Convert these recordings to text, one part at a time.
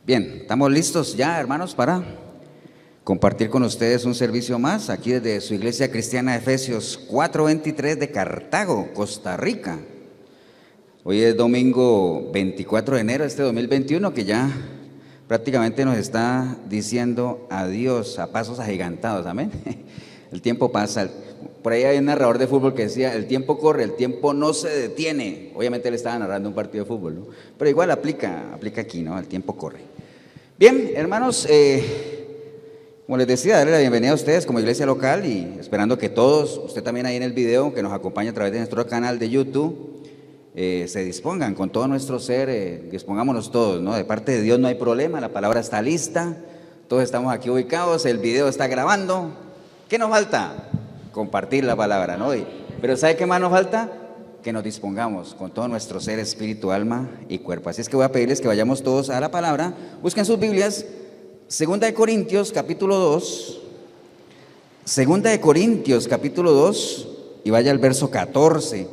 Bien, estamos listos ya, hermanos, para compartir con ustedes un servicio más aquí desde su iglesia cristiana Efesios 4:23 de Cartago, Costa Rica. Hoy es domingo 24 de enero de este 2021, que ya prácticamente nos está diciendo adiós a pasos agigantados, amén. El tiempo pasa. Por ahí hay un narrador de fútbol que decía: el tiempo corre, el tiempo no se detiene. Obviamente él estaba narrando un partido de fútbol, ¿no? Pero igual aplica aquí, ¿no? El tiempo corre. Bien, hermanos, como les decía, darle la bienvenida a ustedes como iglesia local y esperando que todos, usted también ahí en el video que nos acompaña a través de nuestro canal de YouTube, se dispongan con todo nuestro ser, dispongámonos todos, ¿no? De parte de Dios no hay problema, la palabra está lista, todos estamos aquí ubicados, el video está grabando. ¿Qué nos falta? Compartir la palabra, ¿no? Pero ¿sabe qué más nos falta? Que nos dispongamos con todo nuestro ser, espíritu, alma y cuerpo. Así es que voy a pedirles que vayamos todos a la palabra. Busquen sus Biblias, 2 Corintios capítulo 2, 2 Corintios capítulo 2, y vaya al verso 14.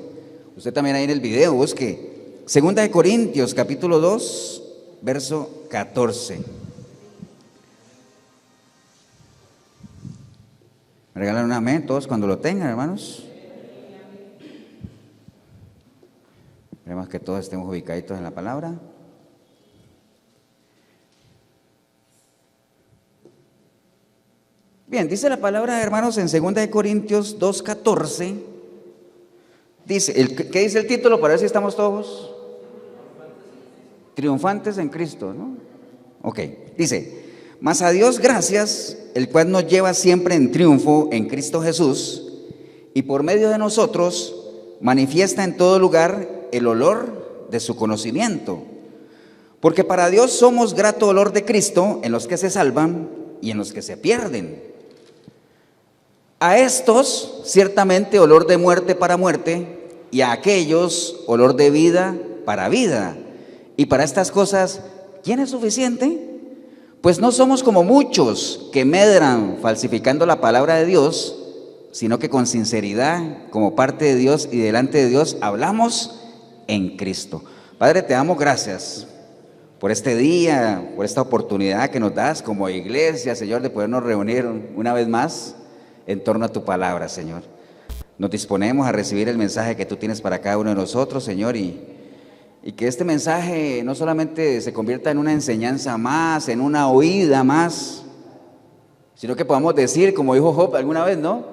Usted también ahí en el video busque 2 Corintios capítulo 2, verso 14. Me regalan un amén todos cuando lo tengan, hermanos. Esperemos que todos estemos ubicaditos en la palabra. Bien, dice la palabra, hermanos, en 2 Corintios 2:14. Dice, ¿qué dice el título para ver si estamos todos? Triunfantes en Cristo, ¿no? Ok, dice: mas a Dios gracias, el cual nos lleva siempre en triunfo en Cristo Jesús, y por medio de nosotros manifiesta en todo lugar el olor de su conocimiento. Porque para Dios somos grato olor de Cristo en los que se salvan y en los que se pierden. A estos ciertamente olor de muerte para muerte, y a aquellos olor de vida para vida. Y para estas cosas, ¿quién es suficiente? Pues no somos como muchos que medran falsificando la palabra de Dios, sino que con sinceridad, como parte de Dios y delante de Dios, hablamos en Cristo. Padre, te damos gracias por este día, por esta oportunidad que nos das como iglesia, Señor, de podernos reunir una vez más en torno a tu palabra, Señor. Nos disponemos a recibir el mensaje que tú tienes para cada uno de nosotros, Señor, y que este mensaje no solamente se convierta en una enseñanza más, en una oída más, sino que podamos decir, como dijo Job alguna vez, ¿no?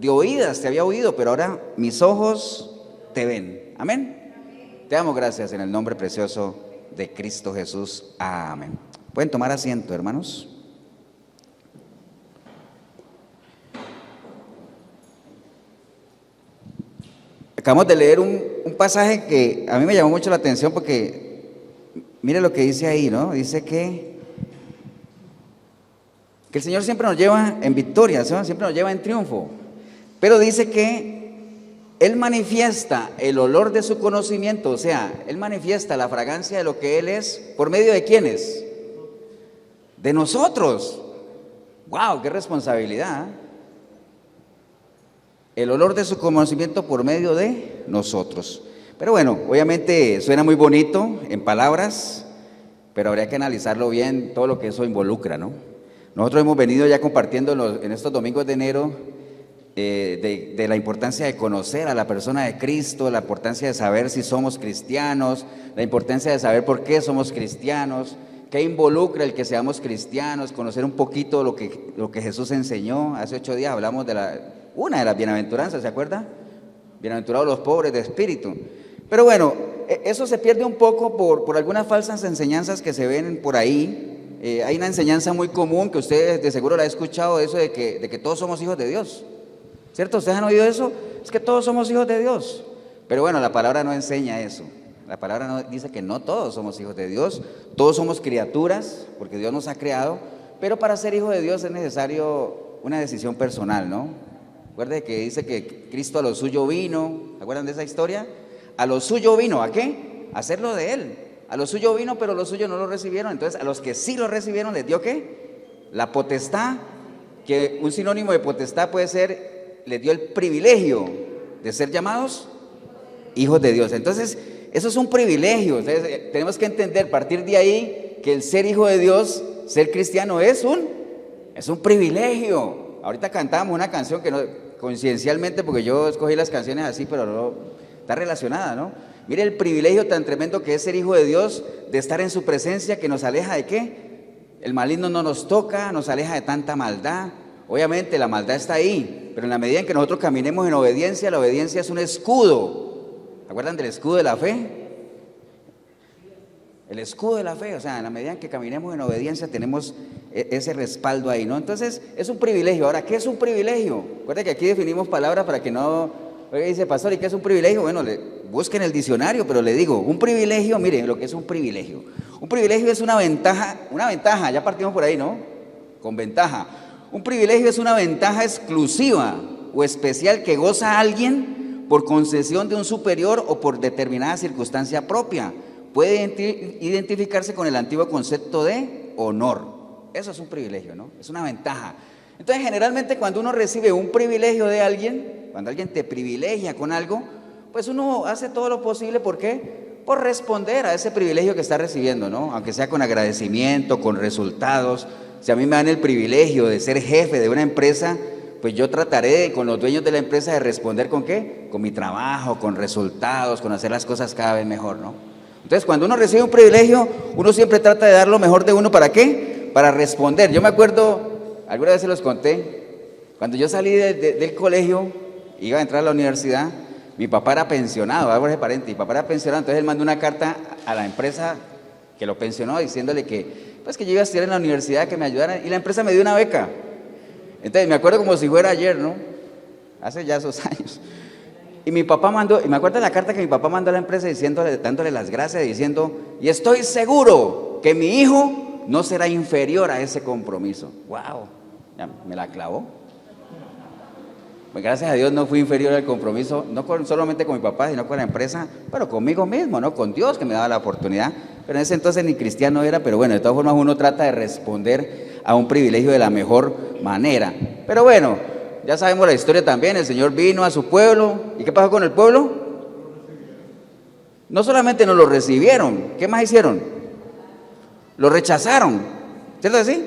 De oídas te había oído, pero ahora mis ojos te ven. Amén. Te damos gracias en el nombre precioso de Cristo Jesús. Amén. Pueden tomar asiento, hermanos. Acabamos de leer un pasaje que a mí me llamó mucho la atención porque mire lo que dice ahí, ¿no? Dice que el Señor siempre nos lleva en victoria, ¿sí? Siempre nos lleva en triunfo, pero dice que Él manifiesta el olor de su conocimiento, o sea, Él manifiesta la fragancia de lo que Él es, ¿por medio de quiénes? De nosotros. ¡Wow! ¡Qué responsabilidad! El olor de su conocimiento por medio de nosotros. Pero bueno, obviamente suena muy bonito en palabras, pero habría que analizarlo bien, todo lo que eso involucra, ¿no? Nosotros hemos venido ya compartiendo en estos domingos de enero de la importancia de conocer a la persona de Cristo, la importancia de saber si somos cristianos, la importancia de saber por qué somos cristianos, qué involucra el que seamos cristianos, conocer un poquito lo que Jesús enseñó. Hace 8 días hablamos de una de las bienaventuranzas, ¿se acuerda? Bienaventurados los pobres de espíritu. Pero bueno, eso se pierde un poco por algunas falsas enseñanzas que se ven por ahí. Hay una enseñanza muy común que ustedes de seguro la han escuchado, eso de que todos somos hijos de Dios, ¿cierto? ¿Ustedes han oído eso? Es que todos somos hijos de Dios. Pero bueno, la palabra no enseña eso. La palabra no, dice que no todos somos hijos de Dios, todos somos criaturas, porque Dios nos ha creado, pero para ser hijo de Dios es necesario una decisión personal, ¿no? Recuerde que dice que Cristo a lo suyo vino, ¿se acuerdan de esa historia? A lo suyo vino, ¿a qué? A hacerlo de Él. A lo suyo vino, pero los suyos no lo recibieron. Entonces, a los que sí lo recibieron, ¿les dio qué? La potestad, que un sinónimo de potestad puede ser, les dio el privilegio de ser llamados hijos de Dios. Entonces, eso es un privilegio. Entonces, tenemos que entender, partir de ahí, que el ser hijo de Dios, ser cristiano es un privilegio. Ahorita cantamos una canción que no, coincidencialmente, porque yo escogí las canciones así, pero no, está relacionada, ¿no? Mire el privilegio tan tremendo que es ser hijo de Dios, de estar en su presencia, que nos aleja de ¿qué? El maligno no nos toca, nos aleja de tanta maldad. Obviamente la maldad está ahí, pero en la medida en que nosotros caminemos en obediencia, la obediencia es un escudo. ¿Se acuerdan del escudo de la fe? El escudo de la fe, o sea, en la medida en que caminemos en obediencia tenemos ese respaldo ahí, ¿no? Entonces, es un privilegio. Ahora, ¿qué es un privilegio? Recuerda que aquí definimos palabras para que no... Oiga, dice, pastor, ¿y qué es un privilegio? Bueno, busquen el diccionario, pero le digo, un privilegio, miren lo que es un privilegio. Un privilegio es una ventaja, ya partimos por ahí, ¿no? Con ventaja. Un privilegio es una ventaja exclusiva o especial que goza alguien por concesión de un superior o por determinada circunstancia propia. Puede identificarse con el antiguo concepto de honor. Eso es un privilegio, ¿no? Es una ventaja. Entonces, generalmente cuando uno recibe un privilegio de alguien, cuando alguien te privilegia con algo, pues uno hace todo lo posible, ¿por qué? Por responder a ese privilegio que está recibiendo, ¿no? Aunque sea con agradecimiento, con resultados. Si a mí me dan el privilegio de ser jefe de una empresa, pues yo trataré con los dueños de la empresa de responder ¿con qué? Con mi trabajo, con resultados, con hacer las cosas cada vez mejor, ¿no? Entonces, cuando uno recibe un privilegio, uno siempre trata de dar lo mejor de uno, ¿para qué? Para responder. Yo me acuerdo, alguna vez se los conté, cuando yo salí del colegio, iba a entrar a la universidad, mi papá era pensionado, algo de parente, mi papá era pensionado, entonces él mandó una carta a la empresa que lo pensionó, diciéndole que, pues que yo iba a estudiar en la universidad, que me ayudaran, y la empresa me dio una beca. Entonces, me acuerdo como si fuera ayer, ¿no? Hace ya esos años. Y mi papá mandó, y me acuerdo de la carta que mi papá mandó a la empresa dándole las gracias, diciendo, y estoy seguro que mi hijo no será inferior a ese compromiso. ¡Wow! Ya me la clavó. Pues gracias a Dios no fui inferior al compromiso, no solamente con mi papá, sino con la empresa, pero conmigo mismo, ¿no? Con Dios que me daba la oportunidad. Pero en ese entonces ni cristiano era, pero bueno, de todas formas uno trata de responder a un privilegio de la mejor manera. Pero bueno, ya sabemos la historia también, el Señor vino a su pueblo, ¿y qué pasó con el pueblo? No solamente no lo recibieron, ¿qué más hicieron? Lo rechazaron, ¿cierto así?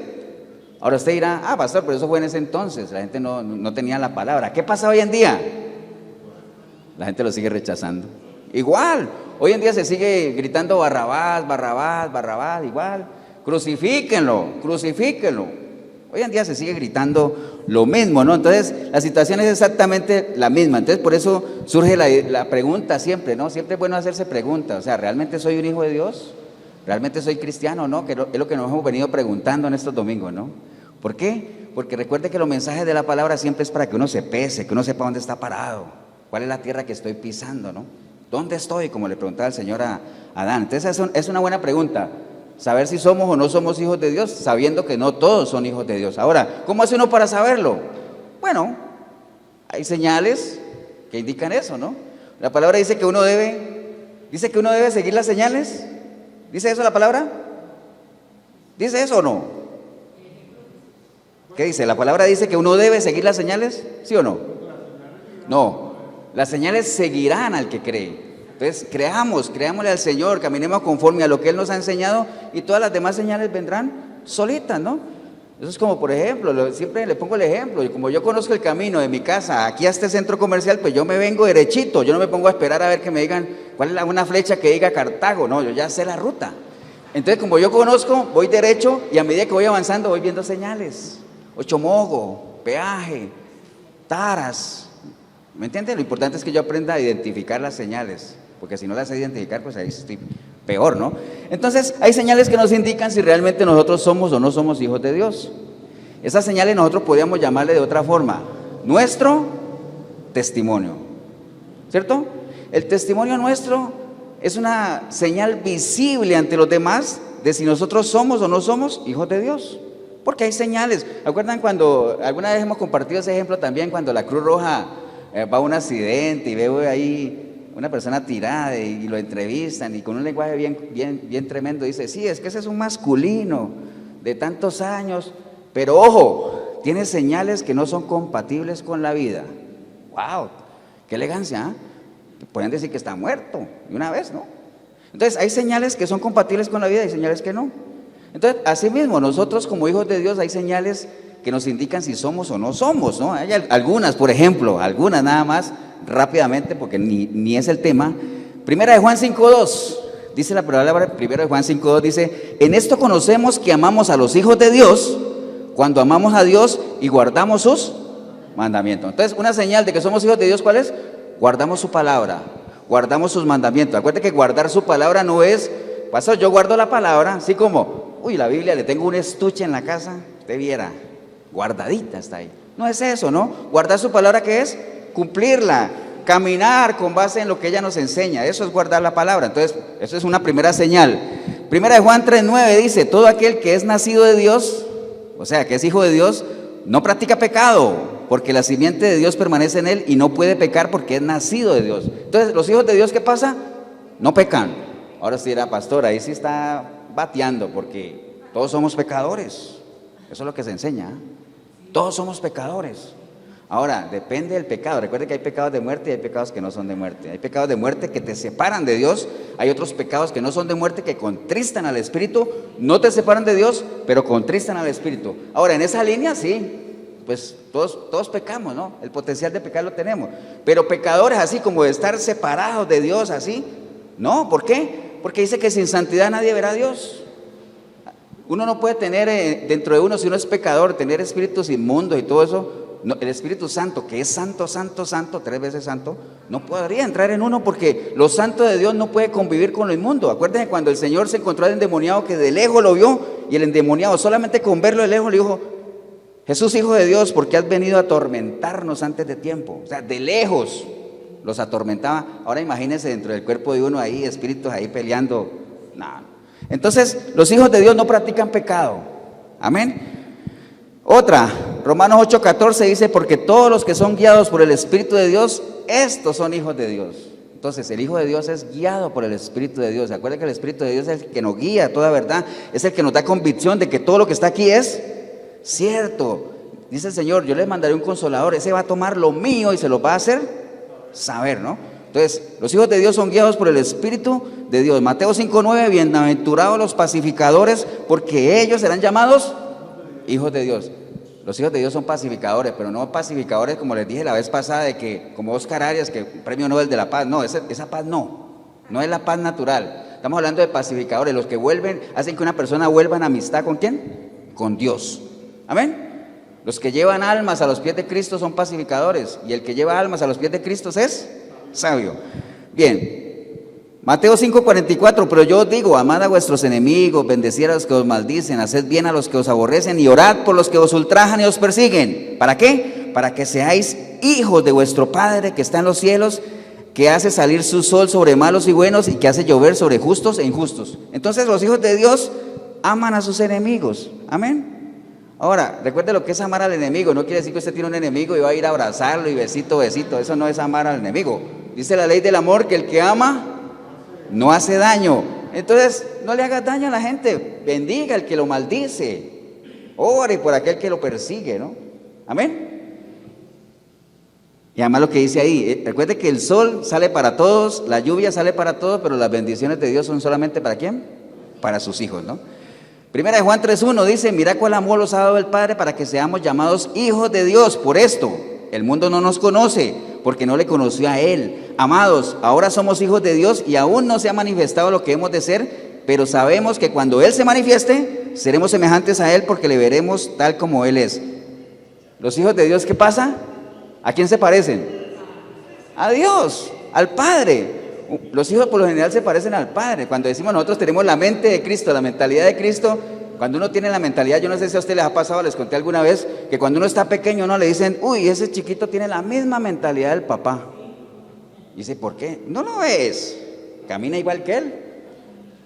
Ahora usted dirá, pastor, pero eso fue en ese entonces, la gente no tenía la palabra. ¿Qué pasa hoy en día? La gente lo sigue rechazando. Igual, hoy en día se sigue gritando Barrabás, Barrabás, Barrabás, igual. Crucifíquenlo, crucifíquenlo. Hoy en día se sigue gritando lo mismo, ¿no? Entonces, la situación es exactamente la misma. Entonces, por eso surge la pregunta siempre, ¿no? Siempre es bueno hacerse preguntas. O sea, ¿realmente soy un hijo de Dios? ¿Realmente soy cristiano, no? Que es lo que nos hemos venido preguntando en estos domingos, ¿no? ¿Por qué? Porque recuerde que los mensajes de la palabra siempre es para que uno se pese, que uno sepa dónde está parado, cuál es la tierra que estoy pisando, ¿no? ¿Dónde estoy? Como le preguntaba el Señor a Adán. Entonces, es una buena pregunta. Saber si somos o no somos hijos de Dios, sabiendo que no todos son hijos de Dios. Ahora, ¿cómo hace uno para saberlo? Bueno, hay señales que indican eso, ¿no? La palabra dice que uno debe seguir las señales. ¿Dice eso la palabra? ¿Dice eso o no? ¿Qué dice? ¿La palabra dice que uno debe seguir las señales? ¿Sí o no? No, las señales seguirán al que cree. Entonces, creámosle al Señor, caminemos conforme a lo que Él nos ha enseñado y todas las demás señales vendrán solitas, ¿no? Eso es como, por ejemplo, siempre le pongo el ejemplo, y como yo conozco el camino de mi casa aquí a este centro comercial, pues yo me vengo derechito, yo no me pongo a esperar a ver que me digan cuál es una flecha que diga Cartago, no, yo ya sé la ruta. Entonces, como yo conozco, voy derecho y a medida que voy avanzando voy viendo señales, Ochomogo, peaje, taras, ¿me entiendes? Lo importante es que yo aprenda a identificar las señales, porque si no las sé identificar, pues ahí estoy peor, ¿no? Entonces, hay señales que nos indican si realmente nosotros somos o no somos hijos de Dios. Esas señales nosotros podríamos llamarle de otra forma, nuestro testimonio, ¿cierto? El testimonio nuestro es una señal visible ante los demás de si nosotros somos o no somos hijos de Dios. Porque hay señales. ¿Acuerdan cuando, alguna vez hemos compartido ese ejemplo también, cuando la Cruz Roja va a un accidente y veo ahí una persona tirada y lo entrevistan y con un lenguaje bien tremendo dice, sí, es que ese es un masculino de tantos años, pero ojo, tiene señales que no son compatibles con la vida. ¡Wow! ¡Qué elegancia! ¿Eh? Pueden decir que está muerto de una vez, ¿no? Entonces, hay señales que son compatibles con la vida y señales que no. Entonces, así mismo, nosotros como hijos de Dios hay señales que nos indican si somos o no somos, ¿no? Hay algunas, por ejemplo, algunas nada más, rápidamente, porque ni es el tema. Primera de Juan 5:2, dice la palabra, primera de Juan 5:2, dice: en esto conocemos que amamos a los hijos de Dios, cuando amamos a Dios y guardamos sus mandamientos. Entonces, una señal de que somos hijos de Dios, ¿cuál es? Guardamos su palabra, guardamos sus mandamientos. Acuérdate que guardar su palabra no es, pastor, yo guardo la palabra, así como, uy, la Biblia, le tengo un estuche en la casa, usted viera, guardadita está ahí. No es eso, ¿no? Guardar su palabra, ¿qué es? Cumplirla, caminar con base en lo que ella nos enseña. Eso es guardar la palabra. Entonces, eso es una primera señal. Primera de Juan 3:9 dice: todo aquel que es nacido de Dios, o sea, que es hijo de Dios, no practica pecado, porque la simiente de Dios permanece en él y no puede pecar porque es nacido de Dios. Entonces, los hijos de Dios, ¿qué pasa? No pecan. Ahora sí dirá, pastor, ahí sí está bateando, porque todos somos pecadores. Eso es lo que se enseña, ¿eh? Todos somos pecadores. Ahora, depende del pecado. Recuerde que hay pecados de muerte y hay pecados que no son de muerte. Hay pecados de muerte que te separan de Dios. Hay otros pecados que no son de muerte, que contristan al Espíritu. No te separan de Dios, pero contristan al Espíritu. Ahora, en esa línea sí, pues todos pecamos, ¿no? El potencial de pecar lo tenemos. Pero pecadores así como de estar separados de Dios, así, no. ¿Por qué? Porque dice que sin santidad nadie verá a Dios. Uno no puede tener dentro de uno, si uno es pecador, tener espíritus inmundos y todo eso. No, el Espíritu Santo, que es santo, santo, santo, 3 veces santo, no podría entrar en uno, porque lo santo de Dios no puede convivir con lo inmundo. Acuérdense cuando el Señor se encontró al endemoniado, que de lejos lo vio, y el endemoniado solamente con verlo de lejos le dijo: Jesús, hijo de Dios, ¿por qué has venido a atormentarnos antes de tiempo? O sea, de lejos los atormentaba. Ahora imagínense dentro del cuerpo de uno ahí, espíritus ahí peleando. No. Entonces, los hijos de Dios no practican pecado. Amén. Otra, Romanos 8:14 dice: porque todos los que son guiados por el Espíritu de Dios, estos son hijos de Dios. Entonces, el Hijo de Dios es guiado por el Espíritu de Dios. Acuérdense que el Espíritu de Dios es el que nos guía a toda verdad, es el que nos da convicción de que todo lo que está aquí es cierto. Dice el Señor: yo les mandaré un consolador, ese va a tomar lo mío y se lo va a hacer saber, ¿no? Entonces, los hijos de Dios son guiados por el Espíritu de Dios. Mateo 5:9: bienaventurados los pacificadores, porque ellos serán llamados hijos de Dios. Los hijos de Dios son pacificadores, pero no pacificadores como les dije la vez pasada, de que como Oscar Arias, que premio Nobel de la paz. No, esa paz no es la paz natural. Estamos hablando de pacificadores, los que hacen que una persona vuelva en amistad ¿con quién? Con Dios. Amén. Los que llevan almas a los pies de Cristo son pacificadores, y el que lleva almas a los pies de Cristo es sabio. Bien. Mateo 5:44: pero yo os digo, amad a vuestros enemigos, bendecid a los que os maldicen, haced bien a los que os aborrecen y orad por los que os ultrajan y os persiguen. ¿Para qué? Para que seáis hijos de vuestro Padre que está en los cielos, que hace salir su sol sobre malos y buenos y que hace llover sobre justos e injustos. Entonces, los hijos de Dios aman a sus enemigos. Amén. Ahora, recuerde lo que es amar al enemigo. No quiere decir que usted tiene un enemigo y va a ir a abrazarlo y besito, besito. Eso no es amar al enemigo. Dice la ley del amor que el que ama no hace daño. Entonces, no le hagas daño a la gente. Bendiga al que lo maldice. Ore por aquel que lo persigue, ¿no? Amén. Y además lo que dice ahí, recuerde que el sol sale para todos, la lluvia sale para todos, pero las bendiciones de Dios son solamente ¿para quién? Para sus hijos, ¿no? Primera de Juan 3:1 dice: mirad cuál amor nos ha dado el Padre para que seamos llamados hijos de Dios. Por esto, el mundo no nos conoce, porque no le conoció a Él. Amados, ahora somos hijos de Dios y aún no se ha manifestado lo que hemos de ser, pero sabemos que cuando Él se manifieste, seremos semejantes a Él, porque le veremos tal como Él es. Los hijos de Dios, ¿qué pasa? ¿A quién se parecen? A Dios, al Padre. Los hijos por lo general se parecen al Padre. Cuando decimos nosotros tenemos la mente de Cristo, la mentalidad de Cristo, cuando uno tiene la mentalidad, yo no sé si a ustedes les ha pasado, les conté alguna vez, que cuando uno está pequeño, no le dicen: uy, ese chiquito tiene la misma mentalidad del papá. Y dice: ¿por qué? No lo es, camina igual que él,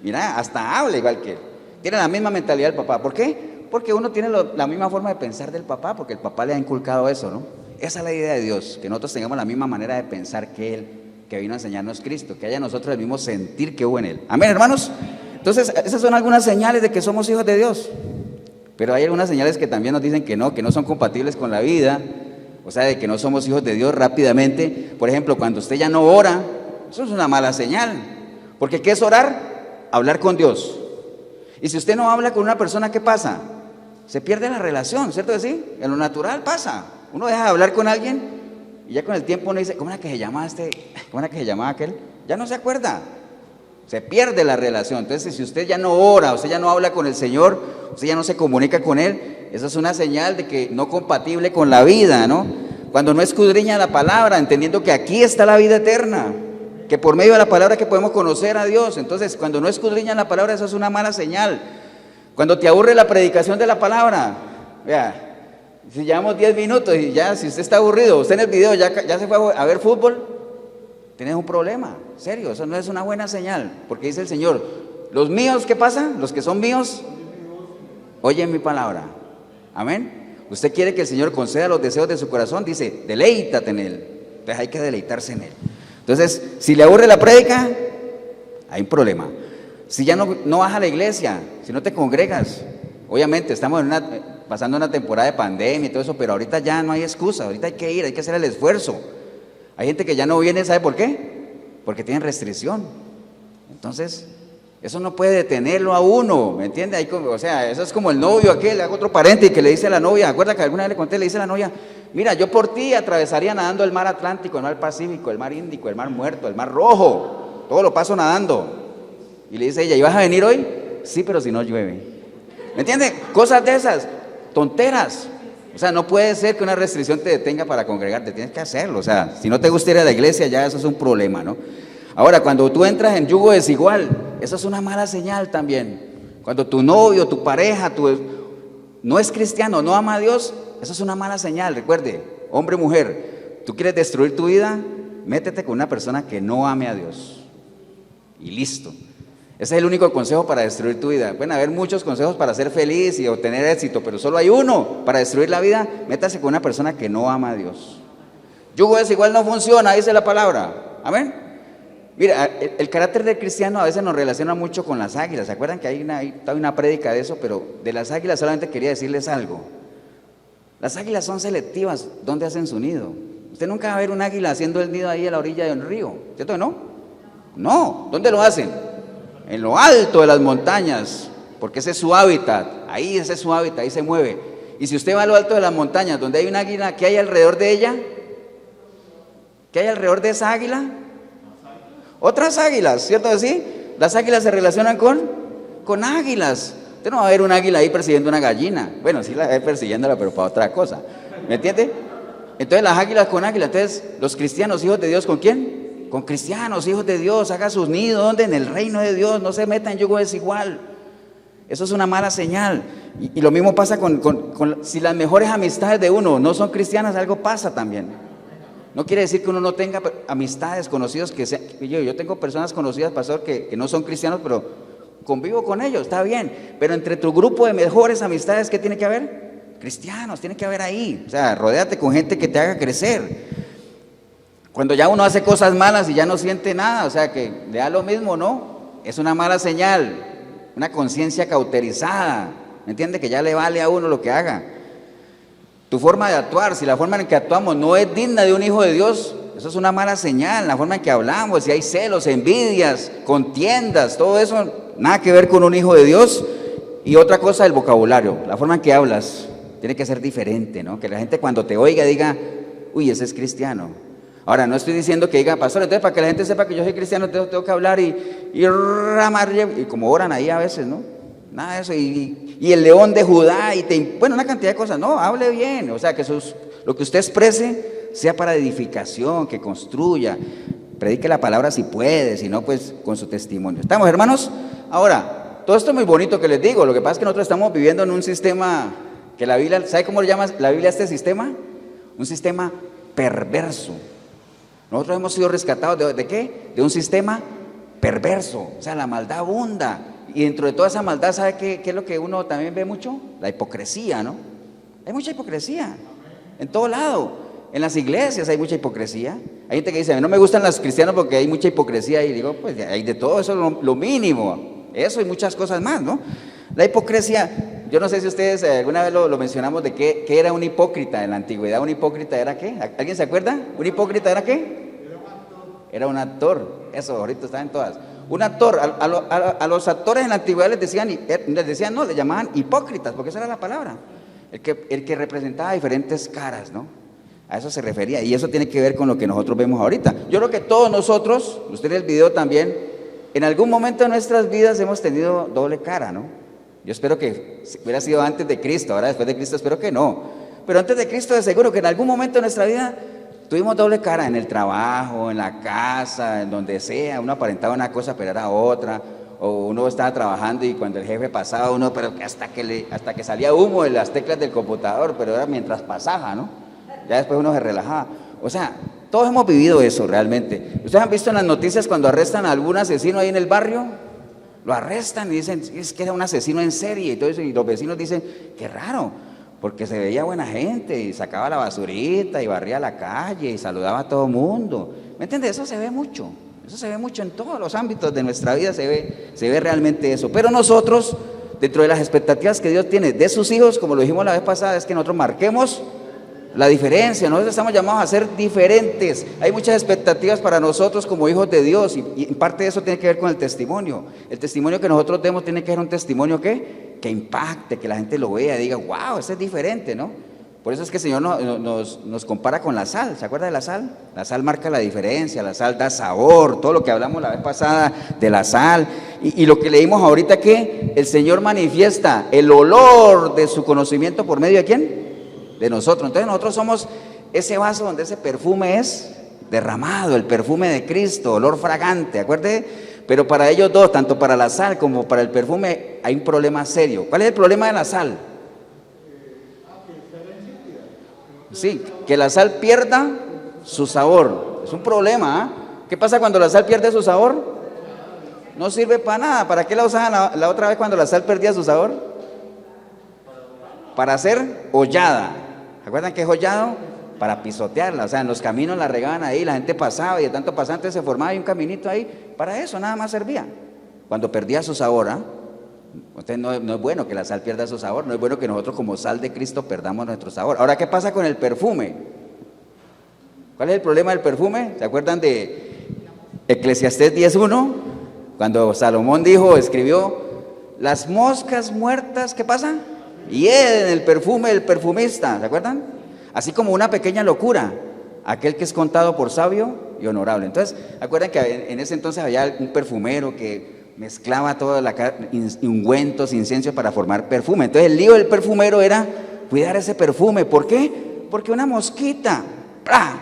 mira, hasta habla igual que él, tiene la misma mentalidad del papá. ¿Por qué? Porque uno tiene la misma forma de pensar del papá, porque el papá le ha inculcado eso, ¿no? Esa es la idea de Dios, que nosotros tengamos la misma manera de pensar que Él, que vino a enseñarnos Cristo, que haya en nosotros el mismo sentir que hubo en Él. Amén, hermanos. Entonces, esas son algunas señales de que somos hijos de Dios. Pero hay algunas señales que también nos dicen que no son compatibles con la vida, o sea, de que no somos hijos de Dios rápidamente. Por ejemplo, cuando usted ya no ora, eso es una mala señal. Porque ¿qué es orar? Hablar con Dios. Y si usted no habla con una persona, ¿qué pasa? Se pierde la relación, ¿cierto que sí? En lo natural pasa. Uno deja de hablar con alguien y ya con el tiempo uno dice, ¿cómo era que se llamaba ¿Cómo era que se llamaba aquel? Ya no se acuerda. Se pierde la relación. Entonces, si usted ya no ora, usted ya no habla con el Señor, usted ya no se comunica con Él, eso es una señal de que no compatible con la vida, ¿no? Cuando no escudriña la palabra, entendiendo que aquí está la vida eterna, que por medio de la palabra que podemos conocer a Dios. Entonces, cuando no escudriña la palabra, eso es una mala señal. Cuando te aburre la predicación de la palabra, vea, si llevamos 10 minutos y ya, si usted está aburrido, usted en el video ya se fue a ver fútbol, tienes un problema, serio, eso no es una buena señal, porque dice el Señor, los míos, ¿qué pasa? Los que son míos, oyen mi palabra, amén. Usted quiere que el Señor conceda los deseos de su corazón, dice, deleítate en Él, entonces hay que deleitarse en Él. Entonces, si le aburre la prédica, hay un problema. Si ya no vas a la iglesia, si no te congregas, obviamente estamos pasando una temporada de pandemia y todo eso, pero ahorita ya no hay excusa, ahorita hay que ir, hay que hacer el esfuerzo. Hay gente que ya no viene, ¿sabe por qué? Porque tienen restricción. Entonces, eso no puede detenerlo a uno, ¿me entiende? O sea, eso es como el novio aquel, le hago otro paréntesis, que le dice a la novia, ¿acuerda que alguna vez le conté? Le dice a la novia, mira, yo por ti atravesaría nadando el mar Atlántico, el mar Pacífico, el mar Índico, el mar Muerto, el mar Rojo, todo lo paso nadando. Y le dice ella, ¿y vas a venir hoy? Sí, pero si no llueve. ¿Me entiende? Cosas de esas, tonteras. O sea, no puede ser que una restricción te detenga para congregarte, tienes que hacerlo. O sea, si no te gusta ir a la iglesia, ya eso es un problema, ¿no? Ahora, cuando tú entras en yugo desigual, eso es una mala señal también. Cuando tu novio, tu pareja, no es cristiano, no ama a Dios, eso es una mala señal. Recuerde, hombre, mujer, tú quieres destruir tu vida, métete con una persona que no ame a Dios. Y listo. Ese es el único consejo para destruir tu vida. Pueden haber muchos consejos para ser feliz y obtener éxito, pero solo hay uno para destruir la vida. Métase con una persona que no ama a Dios. Yugo desigual no funciona, dice la palabra. Amén. Mira, el carácter del cristiano a veces nos relaciona mucho con las águilas. ¿Se acuerdan que hay una prédica de eso? Pero de las águilas solamente quería decirles algo. Las águilas son selectivas. ¿Dónde hacen su nido? Usted nunca va a ver un águila haciendo el nido ahí a la orilla de un río, ¿cierto que no? No, ¿dónde lo hacen? En lo alto de las montañas, porque ese es su hábitat, ese es su hábitat, ahí se mueve. Y si usted va a lo alto de las montañas, donde hay una águila, ¿qué hay alrededor de ella? ¿Qué hay alrededor de esa águila? Otras águilas, ¿cierto que sí? Las águilas se relacionan con águilas. Usted no va a ver un águila ahí persiguiendo una gallina. Bueno, sí la ve persiguiéndola, pero para otra cosa. ¿Me entiende? Entonces las águilas con águilas. Entonces, los cristianos, hijos de Dios, ¿con quién? Con cristianos, hijos de Dios, haga sus nidos, ¿dónde? En el reino de Dios, no se meta en yugo desigual. Eso es una mala señal. Y lo mismo pasa si las mejores amistades de uno no son cristianas, algo pasa también. No quiere decir que uno no tenga amistades, conocidos que sean. Yo tengo personas conocidas, pastor, que no son cristianos, pero convivo con ellos, está bien. Pero entre tu grupo de mejores amistades, ¿qué tiene que haber? Cristianos, tiene que haber ahí. O sea, rodéate con gente que te haga crecer. Cuando ya uno hace cosas malas y ya no siente nada, o sea, que le da lo mismo, ¿no? Es una mala señal, una conciencia cauterizada, ¿me entiende? Que ya le vale a uno lo que haga. Tu forma de actuar, si la forma en que actuamos no es digna de un hijo de Dios, eso es una mala señal. La forma en que hablamos, si hay celos, envidias, contiendas, todo eso, nada que ver con un hijo de Dios. Y otra cosa, el vocabulario, la forma en que hablas, tiene que ser diferente, ¿no? Que la gente cuando te oiga diga, uy, ese es cristiano. Ahora, no estoy diciendo que diga, pastor, entonces para que la gente sepa que yo soy cristiano, tengo que hablar y como oran ahí a veces, ¿no? Nada de eso, y el león de Judá, bueno, una cantidad de cosas, no, hable bien, o sea, que lo que usted exprese sea para edificación, que construya, predique la palabra si puede, si no, pues con su testimonio. ¿Estamos, hermanos? Ahora, todo esto es muy bonito que les digo, lo que pasa es que nosotros estamos viviendo en un sistema que la Biblia, ¿sabe cómo le llama la Biblia a este sistema? Un sistema perverso. Nosotros hemos sido rescatados ¿de qué? De un sistema perverso, o sea, la maldad abunda. Y dentro de toda esa maldad, ¿sabe qué es lo que uno también ve mucho? La hipocresía, ¿no? Hay mucha hipocresía, en todo lado. En las iglesias hay mucha hipocresía. Hay gente que dice, no me gustan los cristianos porque hay mucha hipocresía. Y digo, pues hay de todo, eso es lo mínimo. Eso y muchas cosas más, ¿no? La hipocresía, yo no sé si ustedes alguna vez lo mencionamos de qué era un hipócrita en la antigüedad. ¿Un hipócrita era qué? ¿Alguien se acuerda? ¿Un hipócrita era qué? Era un actor. Eso, ahorita está en todas. Un actor, a los actores en la antigüedad les llamaban hipócritas, porque esa era la palabra. El que representaba diferentes caras, ¿no? A eso se refería, y eso tiene que ver con lo que nosotros vemos ahorita. Yo creo que todos nosotros, usted en el video también, en algún momento de nuestras vidas hemos tenido doble cara, ¿no? Yo espero que hubiera sido antes de Cristo, ahora después de Cristo espero que no. Pero antes de Cristo de seguro que en algún momento de nuestra vida tuvimos doble cara, en el trabajo, en la casa, en donde sea. Uno aparentaba una cosa pero era otra, o uno estaba trabajando y cuando el jefe pasaba uno, pero que hasta que salía humo de las teclas del computador, pero era mientras pasaba, ¿no? Ya después uno se relajaba. O sea, todos hemos vivido eso realmente. ¿Ustedes han visto en las noticias cuando arrestan a algún asesino ahí en el barrio? Lo arrestan y dicen, es que era un asesino en serie y todo eso, y los vecinos dicen, qué raro, porque se veía buena gente y sacaba la basurita y barría la calle y saludaba a todo el mundo. ¿Me entiendes? Eso se ve mucho en todos los ámbitos de nuestra vida, se ve realmente eso. Pero nosotros, dentro de las expectativas que Dios tiene de sus hijos, como lo dijimos la vez pasada, es que nosotros marquemos la diferencia. Nosotros estamos llamados a ser diferentes. Hay muchas expectativas para nosotros como hijos de Dios, y en parte de eso tiene que ver con el testimonio. El testimonio que nosotros demos tiene que ser un testimonio que impacte, que la gente lo vea y diga, wow, ese es diferente, ¿no? Por eso es que el Señor nos compara con la sal. ¿Se acuerda de la sal? La sal marca la diferencia, la sal da sabor, todo lo que hablamos la vez pasada de la sal. Y lo que leímos ahorita, que el Señor manifiesta el olor de su conocimiento por medio de ¿quién? De nosotros. Entonces nosotros somos ese vaso donde ese perfume es derramado, el perfume de Cristo, olor fragante, acuérdate. Pero para ellos dos, tanto para la sal como para el perfume, hay un problema serio. ¿Cuál es el problema de la sal? Sí, que la sal pierda su sabor. Es un problema, ¿eh? ¿Qué pasa cuando la sal pierde su sabor? No sirve para nada. ¿Para qué la usaban la otra vez cuando la sal perdía su sabor? Para hacer hollada. ¿Se acuerdan qué es hollado? Para pisotearla, o sea, en los caminos la regaban ahí, la gente pasaba y de tanto pasante se formaba ahí un caminito ahí, para eso nada más servía. Cuando perdía su sabor, ¿eh? Entonces no es bueno que la sal pierda su sabor, no es bueno que nosotros como sal de Cristo perdamos nuestro sabor. Ahora, ¿qué pasa con el perfume? ¿Cuál es el problema del perfume? ¿Se acuerdan de Eclesiastés 10:1? Cuando Salomón escribió, las moscas muertas, ¿qué pasa? Hieden el perfume del perfumista, ¿se acuerdan? Así como una pequeña locura, aquel que es contado por sabio y honorable. Entonces, acuerdan que en ese entonces había un perfumero que mezclaba toda la ungüentos, inciensos para formar perfume. Entonces el lío del perfumero era cuidar ese perfume. ¿Por qué? Porque una mosquita ¡plá!,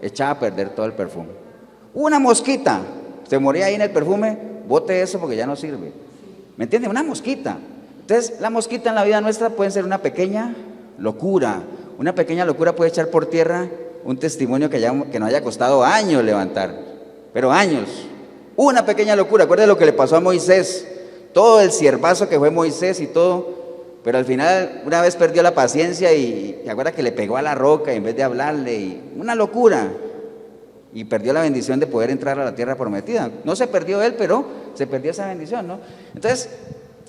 echaba a perder todo el perfume. Una mosquita se moría ahí en el perfume, bote eso porque ya no sirve. ¿Me entiende? Una mosquita. Entonces la mosquita en la vida nuestra puede ser una pequeña locura. Una pequeña locura puede echar por tierra un testimonio que nos haya costado años levantar, pero años. Una pequeña locura. Acuérdense lo que le pasó a Moisés, todo el siervazo que fue Moisés y todo, pero al final una vez perdió la paciencia y acuerda que le pegó a la roca en vez de hablarle, y una locura, y perdió la bendición de poder entrar a la tierra prometida. No se perdió él, pero se perdió esa bendición, ¿no? Entonces,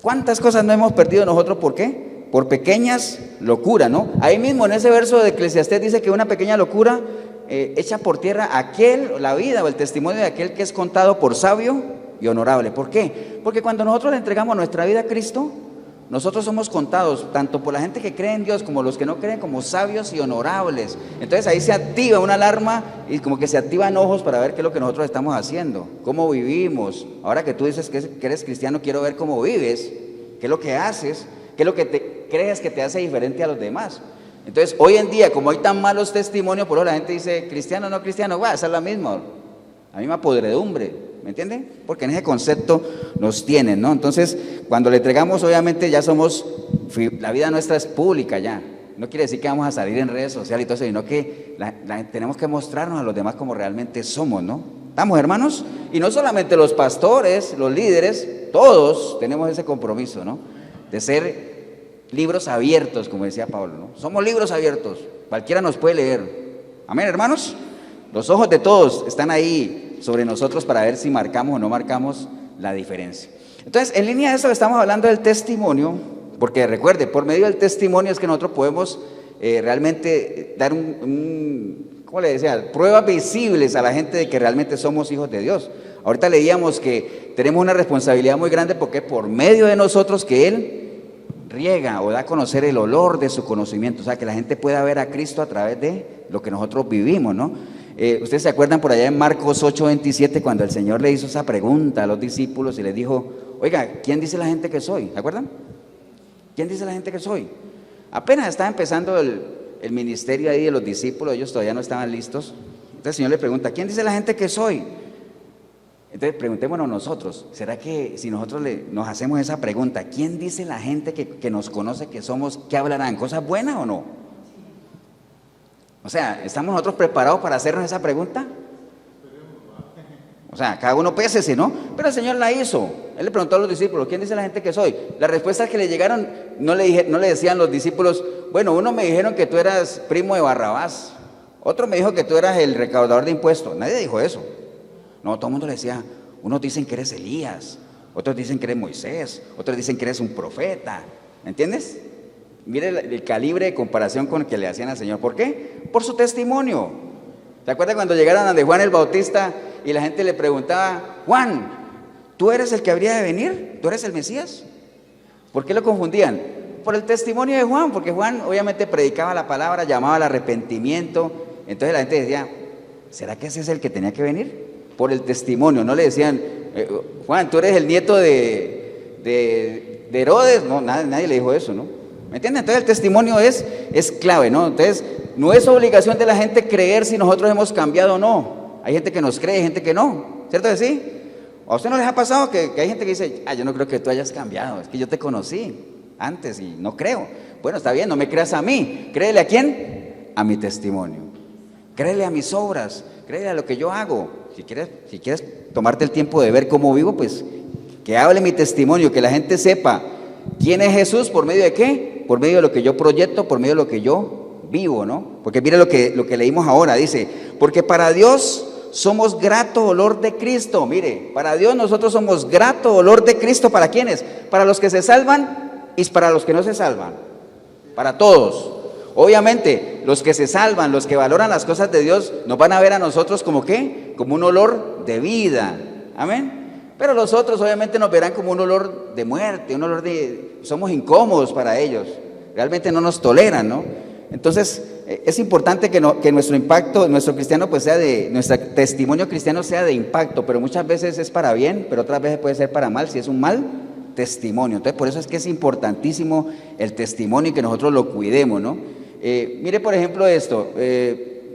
¿cuántas cosas no hemos perdido nosotros? ¿Por qué? Por pequeñas locuras, ¿no? Ahí mismo en ese verso de Eclesiastés dice que una pequeña locura echa por tierra la vida o el testimonio de aquel que es contado por sabio y honorable. ¿Por qué? Porque cuando nosotros le entregamos nuestra vida a Cristo, nosotros somos contados tanto por la gente que cree en Dios como los que no creen como sabios y honorables. Entonces ahí se activa una alarma y como que se activan ojos para ver qué es lo que nosotros estamos haciendo, cómo vivimos. Ahora que tú dices que eres cristiano, quiero ver cómo vives, qué es lo que haces, qué es lo que crees que te hace diferente a los demás. Entonces, hoy en día, como hay tan malos testimonios, por eso la gente dice, cristiano o no cristiano, esa es la misma podredumbre, ¿me entienden? Porque en ese concepto nos tienen, ¿no? Entonces, cuando le entregamos, obviamente ya la vida nuestra es pública ya. No quiere decir que vamos a salir en redes sociales y todo eso, sino que tenemos que mostrarnos a los demás como realmente somos, ¿no? ¿Estamos, hermanos? Y no solamente los pastores, los líderes, todos tenemos ese compromiso, ¿no? De ser libros abiertos, como decía Pablo, ¿no? Somos libros abiertos, cualquiera nos puede leer. Amén, hermanos. Los ojos de todos están ahí sobre nosotros para ver si marcamos o no marcamos la diferencia. Entonces, en línea de eso estamos hablando del testimonio, porque recuerde, por medio del testimonio es que nosotros podemos realmente dar ¿cómo le decía? Pruebas visibles a la gente de que realmente somos hijos de Dios. Ahorita leíamos que tenemos una responsabilidad muy grande porque es por medio de nosotros que Él riega o da a conocer el olor de su conocimiento, o sea, que la gente pueda ver a Cristo a través de lo que nosotros vivimos, ¿no? Ustedes se acuerdan por allá en Marcos 8:27 cuando el Señor le hizo esa pregunta a los discípulos y les dijo, oiga, ¿quién dice la gente que soy? ¿Se acuerdan? ¿Quién dice la gente que soy? Apenas estaba empezando el ministerio ahí de los discípulos, ellos todavía no estaban listos. Entonces el Señor le pregunta, ¿quién dice la gente que soy? Entonces preguntémonos nosotros, ¿será que si nosotros nos hacemos esa pregunta, ¿quién dice la gente que nos conoce que somos, qué hablarán? ¿Cosas buenas o no? O sea, ¿estamos nosotros preparados para hacernos esa pregunta? O sea, cada uno pésese, ¿no? Pero el Señor la hizo. Él le preguntó a los discípulos, ¿quién dice la gente que soy? Las respuestas que le llegaron, no le decían los discípulos, bueno, uno me dijeron que tú eras primo de Barrabás, otro me dijo que tú eras el recaudador de impuestos. Nadie dijo eso. No, todo el mundo le decía, unos dicen que eres Elías, otros dicen que eres Moisés, otros dicen que eres un profeta. ¿Me entiendes? Mire el calibre de comparación con el que le hacían al Señor. ¿Por qué? Por su testimonio. ¿Se acuerdan cuando llegaron a de Juan el Bautista y la gente le preguntaba, Juan, ¿tú eres el que habría de venir? ¿Tú eres el Mesías? ¿Por qué lo confundían? Por el testimonio de Juan, porque Juan obviamente predicaba la palabra, llamaba al arrepentimiento. Entonces la gente decía, ¿será que ese es el que tenía que venir? Por el testimonio, no le decían, Juan, tú eres el nieto de Herodes. No, nadie le dijo eso, ¿no? ¿Me entienden? Entonces el testimonio es clave, ¿no? Entonces no es obligación de la gente creer si nosotros hemos cambiado o no. Hay gente que nos cree, hay gente que no, ¿cierto que sí? ¿A usted no les ha pasado que hay gente que dice, yo no creo que tú hayas cambiado, es que yo te conocí antes y no creo? Bueno, está bien, no me creas a mí, créele a quién, a mi testimonio, créele a mis obras, créele a lo que yo hago. Si quieres tomarte el tiempo de ver cómo vivo, pues que hable mi testimonio, que la gente sepa quién es Jesús, por medio de qué, por medio de lo que yo proyecto, por medio de lo que yo vivo, ¿no? Porque mire lo que leímos ahora, dice, porque para Dios somos grato olor de Cristo. Mire, para Dios nosotros somos grato olor de Cristo. ¿Para quiénes? Para los que se salvan y para los que no se salvan. Para todos. Obviamente, los que se salvan, los que valoran las cosas de Dios, nos van a ver a nosotros como ¿qué? Como un olor de vida. Amén. Pero los otros obviamente nos verán como un olor de muerte, un olor de... Somos incómodos para ellos. Realmente no nos toleran, ¿no? Entonces, es importante que nuestro impacto, nuestro cristiano, pues nuestro testimonio cristiano sea de impacto, pero muchas veces es para bien, pero otras veces puede ser para mal, si es un mal testimonio. Entonces, por eso es que es importantísimo el testimonio y que nosotros lo cuidemos, ¿no? Mire, por ejemplo, esto,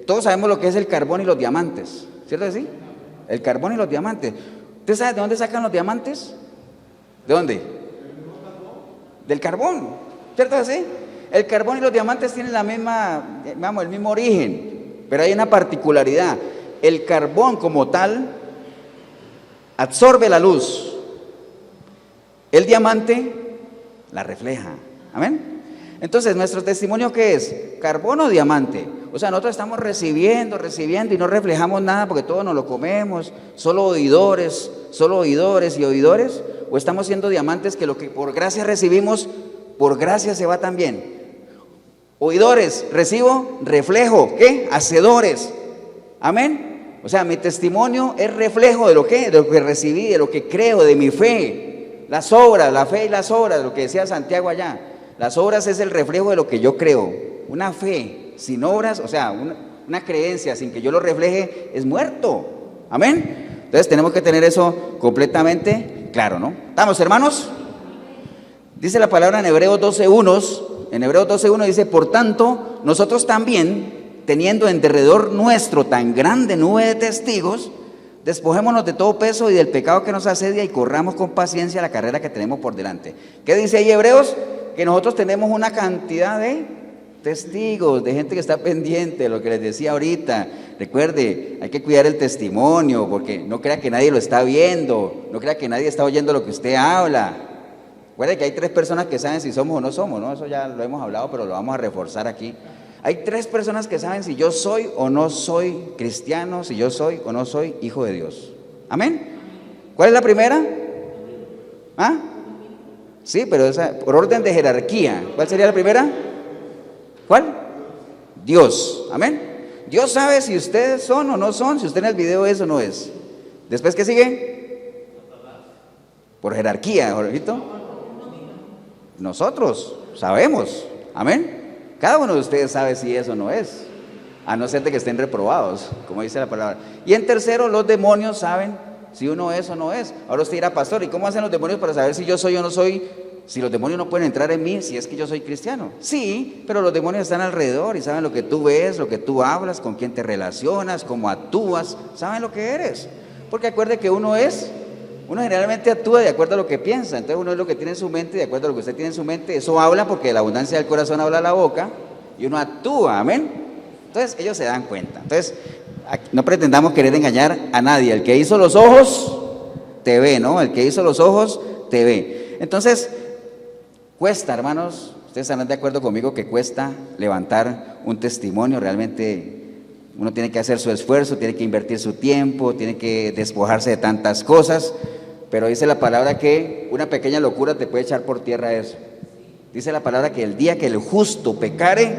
todos sabemos lo que es el carbón y los diamantes, ¿cierto que sí? El carbón y los diamantes. ¿Usted sabe de dónde sacan los diamantes? ¿De dónde? Del carbón, ¿cierto que sí? El carbón y los diamantes tienen el mismo origen, pero hay una particularidad. El carbón como tal absorbe la luz. El diamante la refleja. ¿Amén? Entonces, ¿nuestro testimonio qué es? ¿Carbón o diamante? O sea, nosotros estamos recibiendo y no reflejamos nada porque todo nos lo comemos, solo oidores y oidores, o estamos siendo diamantes que lo que por gracia recibimos, por gracia se va también. Oidores, recibo, reflejo, ¿qué? Hacedores. Amén. O sea, mi testimonio es reflejo de lo que recibí, de lo que creo, de mi fe. Las obras, la fe y las obras, lo que decía Santiago allá. Las obras es el reflejo de lo que yo creo. Una fe sin obras, o sea, una creencia sin que yo lo refleje, es muerto. Amén. Entonces tenemos que tener eso completamente claro, ¿no? ¿Estamos, hermanos? Dice la palabra en Hebreos 12:1. En Hebreos 12:1 dice, por tanto, nosotros también, teniendo en derredor nuestro tan grande nube de testigos, despojémonos de todo peso y del pecado que nos asedia y corramos con paciencia la carrera que tenemos por delante. ¿Qué dice ahí Hebreos? Que nosotros tenemos una cantidad de testigos, de gente que está pendiente de lo que les decía ahorita. Recuerde, hay que cuidar el testimonio, porque no crea que nadie lo está viendo, no crea que nadie está oyendo lo que usted habla. Recuerde que hay 3 personas que saben si somos o no somos, ¿no? Eso ya lo hemos hablado, pero lo vamos a reforzar aquí. Hay 3 personas que saben si yo soy o no soy cristiano, si yo soy o no soy hijo de Dios. ¿Amén? ¿Cuál es la primera? ¿Ah? Sí, pero esa, por orden de jerarquía. ¿Cuál sería la primera? ¿Cuál? Dios. ¿Amén? Dios sabe si ustedes son o no son, si usted en el video es o no es. Después, ¿qué sigue? Por jerarquía, Jorgito. Nosotros sabemos, amén. Cada uno de ustedes sabe si eso no es, a no ser de que estén reprobados, como dice la palabra. Y en tercero, los demonios saben si uno es o no es. Ahora usted dirá, pastor, ¿y cómo hacen los demonios para saber si yo soy o no soy? Si los demonios no pueden entrar en mí, si es que yo soy cristiano. Sí, pero los demonios están alrededor y saben lo que tú ves, lo que tú hablas, con quién te relacionas, cómo actúas, saben lo que eres. Porque acuerde que uno generalmente actúa de acuerdo a lo que piensa. Entonces uno es lo que tiene en su mente, de acuerdo a lo que usted tiene en su mente, eso habla, porque de la abundancia del corazón habla la boca, y uno actúa, amén. Entonces ellos se dan cuenta. Entonces no pretendamos querer engañar a nadie. El que hizo los ojos te ve, ¿no? El que hizo los ojos te ve. Entonces cuesta, hermanos, ustedes estarán de acuerdo conmigo que cuesta levantar un testimonio. Realmente uno tiene que hacer su esfuerzo, tiene que invertir su tiempo, tiene que despojarse de tantas cosas, pero dice la palabra que una pequeña locura te puede echar por tierra eso. Dice la palabra que el día que el justo pecare,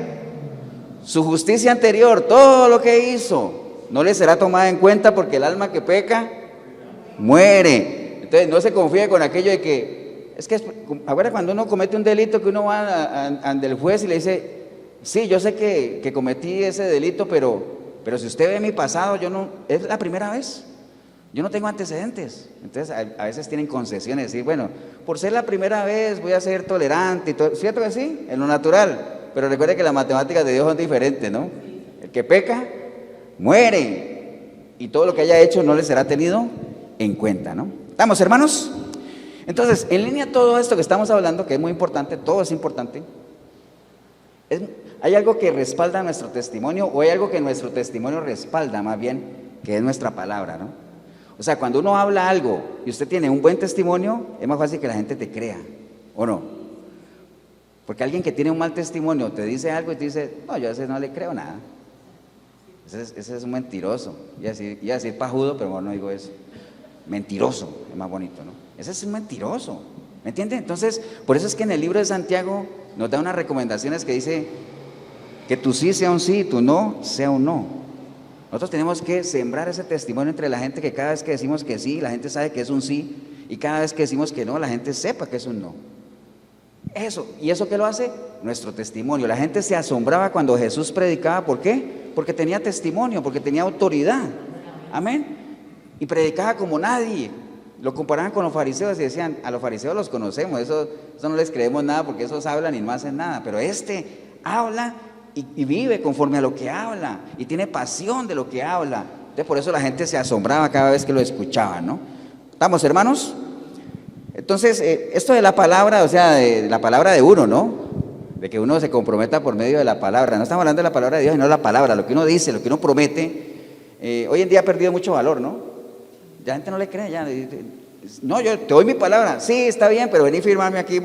su justicia anterior, todo lo que hizo, no le será tomada en cuenta, porque el alma que peca, muere. Entonces no se confíe con aquello de que, es que ahora cuando uno comete un delito, que uno va ante el juez y le dice, sí, yo sé que cometí ese delito, pero si usted ve mi pasado, yo no, es la primera vez, yo no tengo antecedentes. Entonces a veces tienen concesiones, decir, bueno, por ser la primera vez voy a ser tolerante y todo. ¿Cierto que sí? En lo natural. Pero recuerde que las matemáticas de Dios son diferentes, ¿no? El que peca, muere, y todo lo que haya hecho no le será tenido en cuenta, ¿no? ¿Estamos, hermanos? Entonces, en línea todo esto que estamos hablando, que es muy importante, todo es importante, ¿hay algo que respalda nuestro testimonio, o hay algo que nuestro testimonio respalda más bien, que es nuestra palabra, ¿no? O sea, cuando uno habla algo y usted tiene un buen testimonio, es más fácil que la gente te crea, ¿o no? Porque alguien que tiene un mal testimonio te dice algo y te dice, no, yo a ese no le creo nada. Ese es un mentiroso. Iba a decir pajudo, pero no digo eso. Mentiroso, es más bonito, ¿no? Ese es un mentiroso, ¿me entiende? Entonces, por eso es que en el libro de Santiago nos da unas recomendaciones que dice que tu sí sea un sí y tu no sea un no. Nosotros tenemos que sembrar ese testimonio entre la gente, que cada vez que decimos que sí, la gente sabe que es un sí, y cada vez que decimos que no, la gente sepa que es un no. Eso, ¿y eso qué lo hace? Nuestro testimonio. La gente se asombraba cuando Jesús predicaba, ¿por qué? Porque tenía testimonio, porque tenía autoridad, amén, y predicaba como nadie. Lo comparaban con los fariseos y decían, a los fariseos los conocemos, eso no les creemos nada, porque esos hablan y no hacen nada, pero este habla y vive conforme a lo que habla, y tiene pasión de lo que habla. Entonces por eso la gente se asombraba cada vez que lo escuchaba, ¿no? ¿Estamos, hermanos? Entonces, esto de la palabra, o sea, de la palabra de uno, ¿no? De que uno se comprometa por medio de la palabra. No estamos hablando de la palabra de Dios, sino de la palabra, lo que uno dice, lo que uno promete. Hoy en día ha perdido mucho valor, ¿no? Ya la gente no le cree, ya. No, yo te doy mi palabra. Sí, está bien, pero vení a firmarme aquí,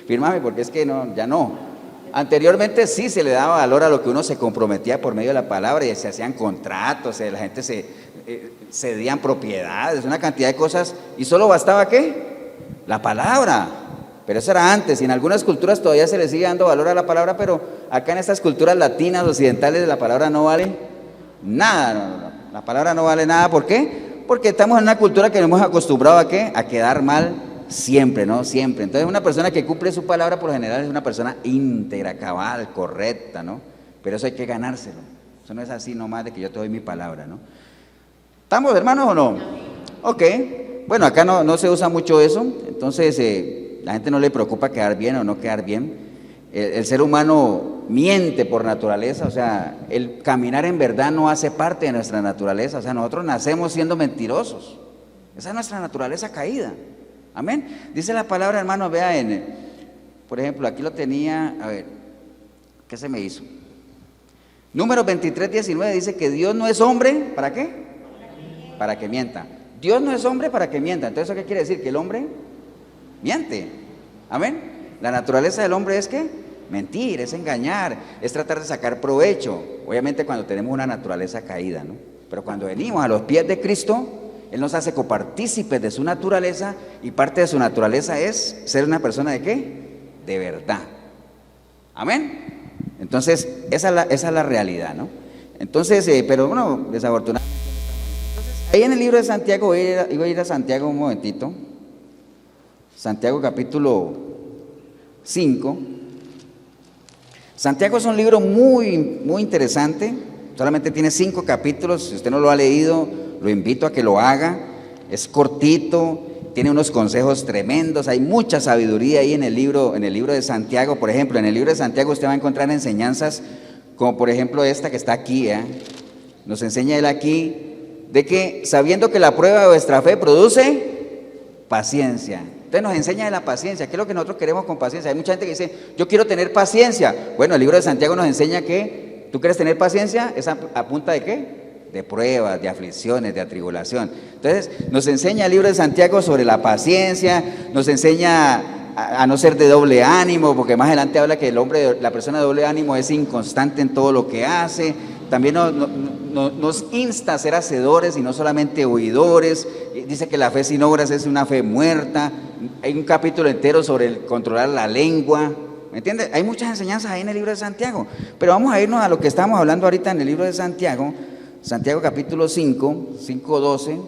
firmame, porque es que no, ya no. Anteriormente sí se le daba valor a lo que uno se comprometía por medio de la palabra, y se hacían contratos, la gente se cedían propiedades, una cantidad de cosas, y solo bastaba ¿qué? La palabra. Pero eso era antes, y en algunas culturas todavía se le sigue dando valor a la palabra, pero acá en estas culturas latinas, occidentales, la palabra no vale nada. La palabra no vale nada. ¿Por qué? Porque estamos en una cultura que nos hemos acostumbrado ¿a qué? A quedar mal siempre, ¿no? Siempre. Entonces una persona que cumple su palabra por lo general es una persona íntegra, cabal, correcta, ¿no? Pero eso hay que ganárselo. Eso no es así nomás de que yo te doy mi palabra, ¿no? ¿Estamos, hermanos, o no? Ok. Bueno, acá no se usa mucho eso. Entonces la gente no le preocupa quedar bien o no quedar bien. El ser humano miente por naturaleza, o sea, el caminar en verdad no hace parte de nuestra naturaleza. O sea, nosotros nacemos siendo mentirosos. Esa es nuestra naturaleza caída. Amén. Dice la palabra, hermano, vea por ejemplo, aquí lo tenía, a ver, ¿qué se me hizo? Números 23:19 dice que Dios no es hombre, ¿para qué? Para que mienta. Dios no es hombre para que mienta. Entonces, ¿eso qué quiere decir? Que el hombre miente. Amén. La naturaleza del hombre es ¿qué? Mentir, es engañar, es tratar de sacar provecho. Obviamente cuando tenemos una naturaleza caída, ¿no? Pero cuando venimos a los pies de Cristo, Él nos hace copartícipes de su naturaleza, y parte de su naturaleza es ser una persona ¿de qué? De verdad. Amén. Entonces, esa es la realidad, ¿no? Entonces, pero bueno, desafortunadamente. Entonces, Ahí en el libro de Santiago, voy a ir a Santiago un momentito. Santiago capítulo 5. Santiago es un libro muy, muy interesante. Solamente tiene 5 capítulos. Si usted no lo ha leído, lo invito a que lo haga. Es cortito, tiene unos consejos tremendos. Hay mucha sabiduría ahí en el libro de Santiago. Por ejemplo, en el libro de Santiago usted va a encontrar enseñanzas como por ejemplo esta que está aquí. Nos enseña él aquí de que sabiendo que la prueba de vuestra fe produce paciencia. Entonces nos enseña de la paciencia. ¿Qué es lo que nosotros queremos con paciencia? Hay mucha gente que dice, yo quiero tener paciencia. Bueno, el libro de Santiago nos enseña que tú quieres tener paciencia, ¿es a punta de qué? De pruebas, de aflicciones, de atribulación. Entonces nos enseña el libro de Santiago sobre la paciencia, nos enseña a no ser de doble ánimo, porque más adelante habla que la persona de doble ánimo es inconstante en todo lo que hace. También nos insta a ser hacedores y no solamente oidores. Dice que la fe sin obras es una fe muerta. Hay un capítulo entero sobre el controlar la lengua. ¿Me entiendes? Hay muchas enseñanzas ahí en el libro de Santiago. Pero vamos a irnos a lo que estamos hablando ahorita en el libro de Santiago. Santiago capítulo 5:12.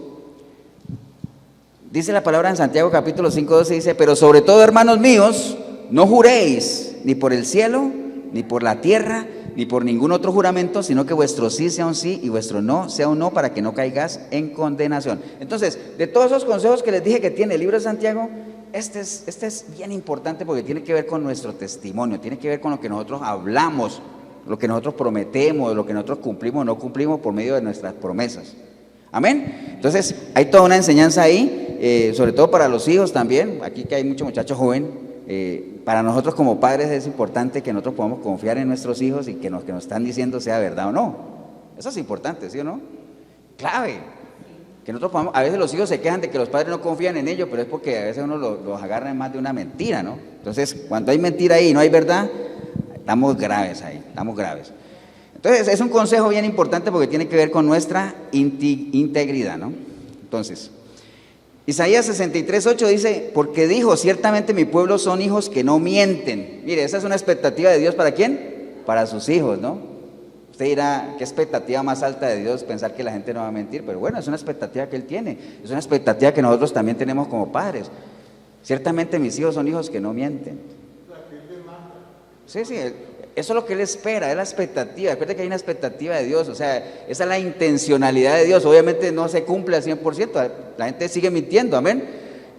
Dice la palabra en Santiago capítulo 5:12, dice, pero sobre todo, hermanos míos, no juréis ni por el cielo, ni por la tierra, ni por ningún otro juramento, sino que vuestro sí sea un sí y vuestro no sea un no, para que no caigas en condenación. Entonces, de todos esos consejos que les dije que tiene el libro de Santiago, este es bien importante porque tiene que ver con nuestro testimonio, tiene que ver con lo que nosotros hablamos, lo que nosotros prometemos, lo que nosotros cumplimos o no cumplimos por medio de nuestras promesas. Amén. Entonces, hay toda una enseñanza ahí, sobre todo para los hijos también. Aquí que hay muchos muchachos jóvenes. Para nosotros como padres es importante que nosotros podamos confiar en nuestros hijos y que lo que nos están diciendo sea verdad o no. Eso es importante, ¿sí o no? Clave. Que nosotros podamos, a veces los hijos se quejan de que los padres no confían en ellos, pero es porque a veces uno los agarra en más de una mentira, ¿no? Entonces, cuando hay mentira ahí y no hay verdad, estamos graves ahí, estamos graves. Entonces, es un consejo bien importante porque tiene que ver con nuestra integridad, ¿no? Entonces, Isaías 63:8 dice, porque dijo, ciertamente mi pueblo son hijos que no mienten. Mire, esa es una expectativa de Dios, ¿para quién? Para sus hijos, ¿no? Usted dirá, ¿qué expectativa más alta de Dios pensar que la gente no va a mentir? Pero bueno, es una expectativa que Él tiene, es una expectativa que nosotros también tenemos como padres. Ciertamente mis hijos son hijos que no mienten. Sí, eso es lo que Él espera, es la expectativa. Recuerde que hay una expectativa de Dios, o sea, esa es la intencionalidad de Dios. Obviamente no se cumple al 100%, la gente sigue mintiendo, amén.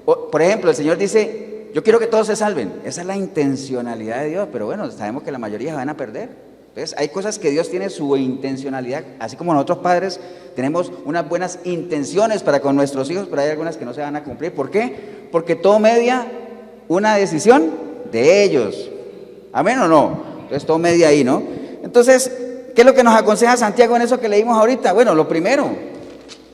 Por ejemplo, el Señor dice, yo quiero que todos se salven. Esa es la intencionalidad de Dios, pero bueno, sabemos que la mayoría se van a perder. Entonces, hay cosas que Dios tiene su intencionalidad, así como nosotros padres tenemos unas buenas intenciones para con nuestros hijos, pero hay algunas que no se van a cumplir. ¿Por qué? Porque todo media una decisión de ellos. ¿Amén o no? Entonces todo media ahí, ¿no? Entonces, ¿qué es lo que nos aconseja Santiago en eso que leímos ahorita? Bueno, lo primero,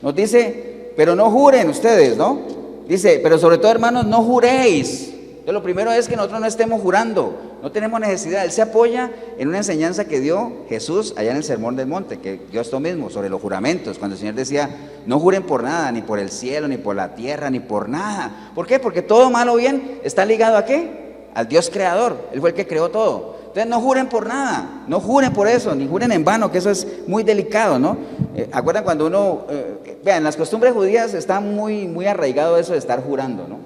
nos dice, pero no juren ustedes, ¿no? Dice, pero sobre todo, hermanos, no juréis. Entonces, lo primero es que nosotros no estemos jurando, no tenemos necesidad. Él se apoya en una enseñanza que dio Jesús allá en el Sermón del Monte, que dio esto mismo, sobre los juramentos, cuando el Señor decía, no juren por nada, ni por el cielo, ni por la tierra, ni por nada. ¿Por qué? Porque todo mal o bien está ligado ¿a qué? Al Dios creador, Él fue el que creó todo. Entonces no juren por nada, no juren por eso, ni juren en vano, que eso es muy delicado, ¿no? ¿Acuerdan cuando uno, vean, las costumbres judías está muy, muy arraigado eso de estar jurando, ¿no?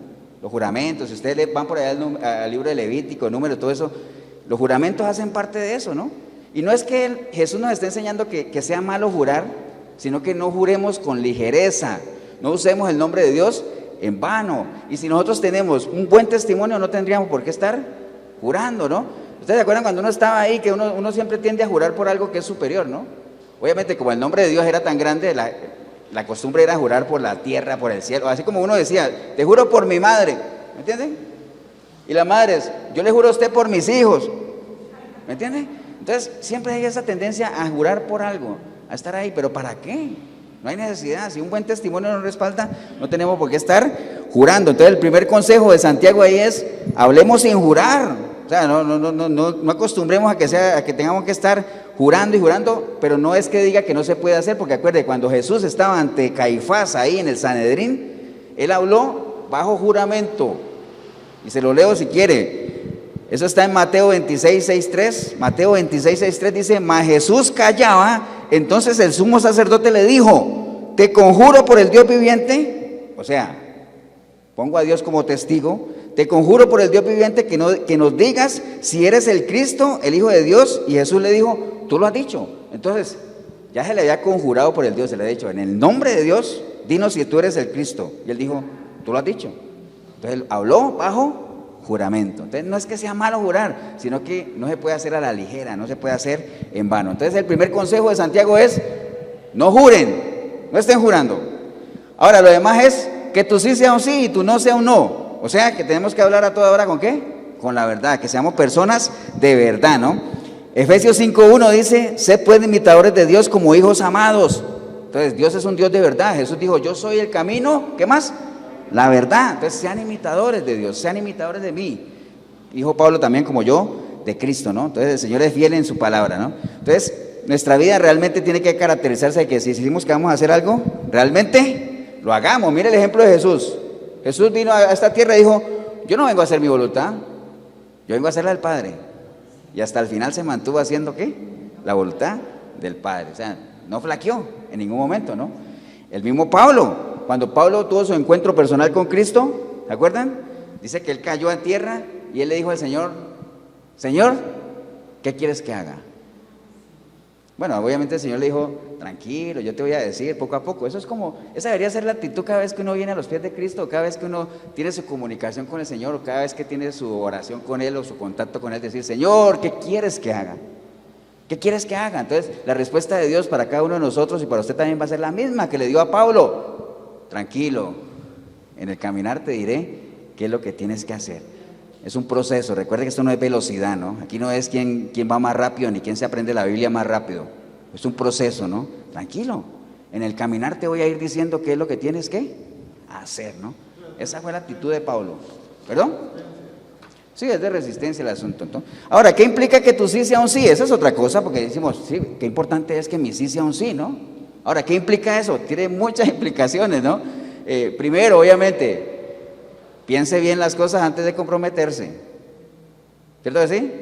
Los juramentos, si ustedes van por allá al libro de Levítico, Número, todo eso, los juramentos hacen parte de eso, ¿no? Y no es que Jesús nos esté enseñando que sea malo jurar, sino que no juremos con ligereza, no usemos el nombre de Dios en vano. Y si nosotros tenemos un buen testimonio, no tendríamos por qué estar jurando, ¿no? ¿Ustedes se acuerdan cuando uno estaba ahí que uno siempre tiende a jurar por algo que es superior, ¿no? Obviamente, como el nombre de Dios era tan grande, la costumbre era jurar por la tierra, por el cielo. Así como uno decía, te juro por mi madre, ¿me entienden? Y las madres, yo le juro a usted por mis hijos, ¿me entienden? Entonces, siempre hay esa tendencia a jurar por algo, a estar ahí, pero ¿para qué? No hay necesidad. Si un buen testimonio nos respalda, no tenemos por qué estar jurando. Entonces, el primer consejo de Santiago ahí es, hablemos sin jurar. O sea, no acostumbremos a que tengamos que estar jurando y jurando, pero no es que diga que no se puede hacer, porque acuerde, cuando Jesús estaba ante Caifás ahí en el Sanedrín, Él habló bajo juramento, y se lo leo si quiere. Eso está en Mateo 26:6-3. Mateo 26:6-3 dice, mas Jesús callaba, entonces el sumo sacerdote le dijo, te conjuro por el Dios viviente, o sea, pongo a Dios como testigo, te conjuro por el Dios viviente que nos digas si eres el Cristo, el Hijo de Dios. Y Jesús le dijo, tú lo has dicho. Entonces, ya se le había conjurado por el Dios, se le había dicho, en el nombre de Dios, dinos si tú eres el Cristo. Y él dijo, tú lo has dicho. Entonces él habló bajo juramento. Entonces no es que sea malo jurar, sino que no se puede hacer a la ligera, no se puede hacer en vano. Entonces el primer consejo de Santiago es, no juren, no estén jurando. Ahora lo demás es que tu sí sea un sí y tu no sea un no. O sea que tenemos que hablar a toda hora ¿con qué? Con la verdad, que seamos personas de verdad, ¿no? Efesios 5:1 dice, sed pues imitadores de Dios como hijos amados. Entonces Dios es un Dios de verdad. Jesús dijo, yo soy el camino, ¿qué más? La verdad. Entonces sean imitadores de Dios, sean imitadores de mí. Dijo Pablo también como yo, de Cristo, ¿no? Entonces el Señor es fiel en su palabra, ¿no? Entonces nuestra vida realmente tiene que caracterizarse de que si decimos que vamos a hacer algo, realmente lo hagamos. Mire el ejemplo de Jesús. Jesús vino a esta tierra y dijo, yo no vengo a hacer mi voluntad, yo vengo a hacer la del Padre. Y hasta el final se mantuvo haciendo ¿qué? La voluntad del Padre. O sea, no flaqueó en ningún momento, ¿no? El mismo Pablo, cuando Pablo tuvo su encuentro personal con Cristo, ¿se acuerdan? Dice que él cayó a tierra y él le dijo al Señor, Señor, ¿qué quieres que haga? Bueno, obviamente el Señor le dijo, tranquilo, yo te voy a decir poco a poco. Eso es como, esa debería ser la actitud cada vez que uno viene a los pies de Cristo, cada vez que uno tiene su comunicación con el Señor, o cada vez que tiene su oración con Él o su contacto con Él, decir, Señor, ¿qué quieres que haga? ¿Qué quieres que haga? Entonces, la respuesta de Dios para cada uno de nosotros y para usted también va a ser la misma que le dio a Pablo. Tranquilo, en el caminar te diré qué es lo que tienes que hacer. Es un proceso, recuerde que esto no es velocidad, ¿no? Aquí no es quién va más rápido ni quién se aprende la Biblia más rápido. Es un proceso, ¿no? Tranquilo, en el caminar te voy a ir diciendo qué es lo que tienes que hacer, ¿no? Esa fue la actitud de Pablo. ¿Perdón? Sí, es de resistencia el asunto, ¿no? Ahora, ¿qué implica que tu sí sea un sí? Esa es otra cosa, porque decimos, sí, qué importante es que mi sí sea un sí, ¿no? Ahora, ¿qué implica eso? Tiene muchas implicaciones, ¿no? Primero, obviamente, piense bien las cosas antes de comprometerse. ¿Cierto que sí?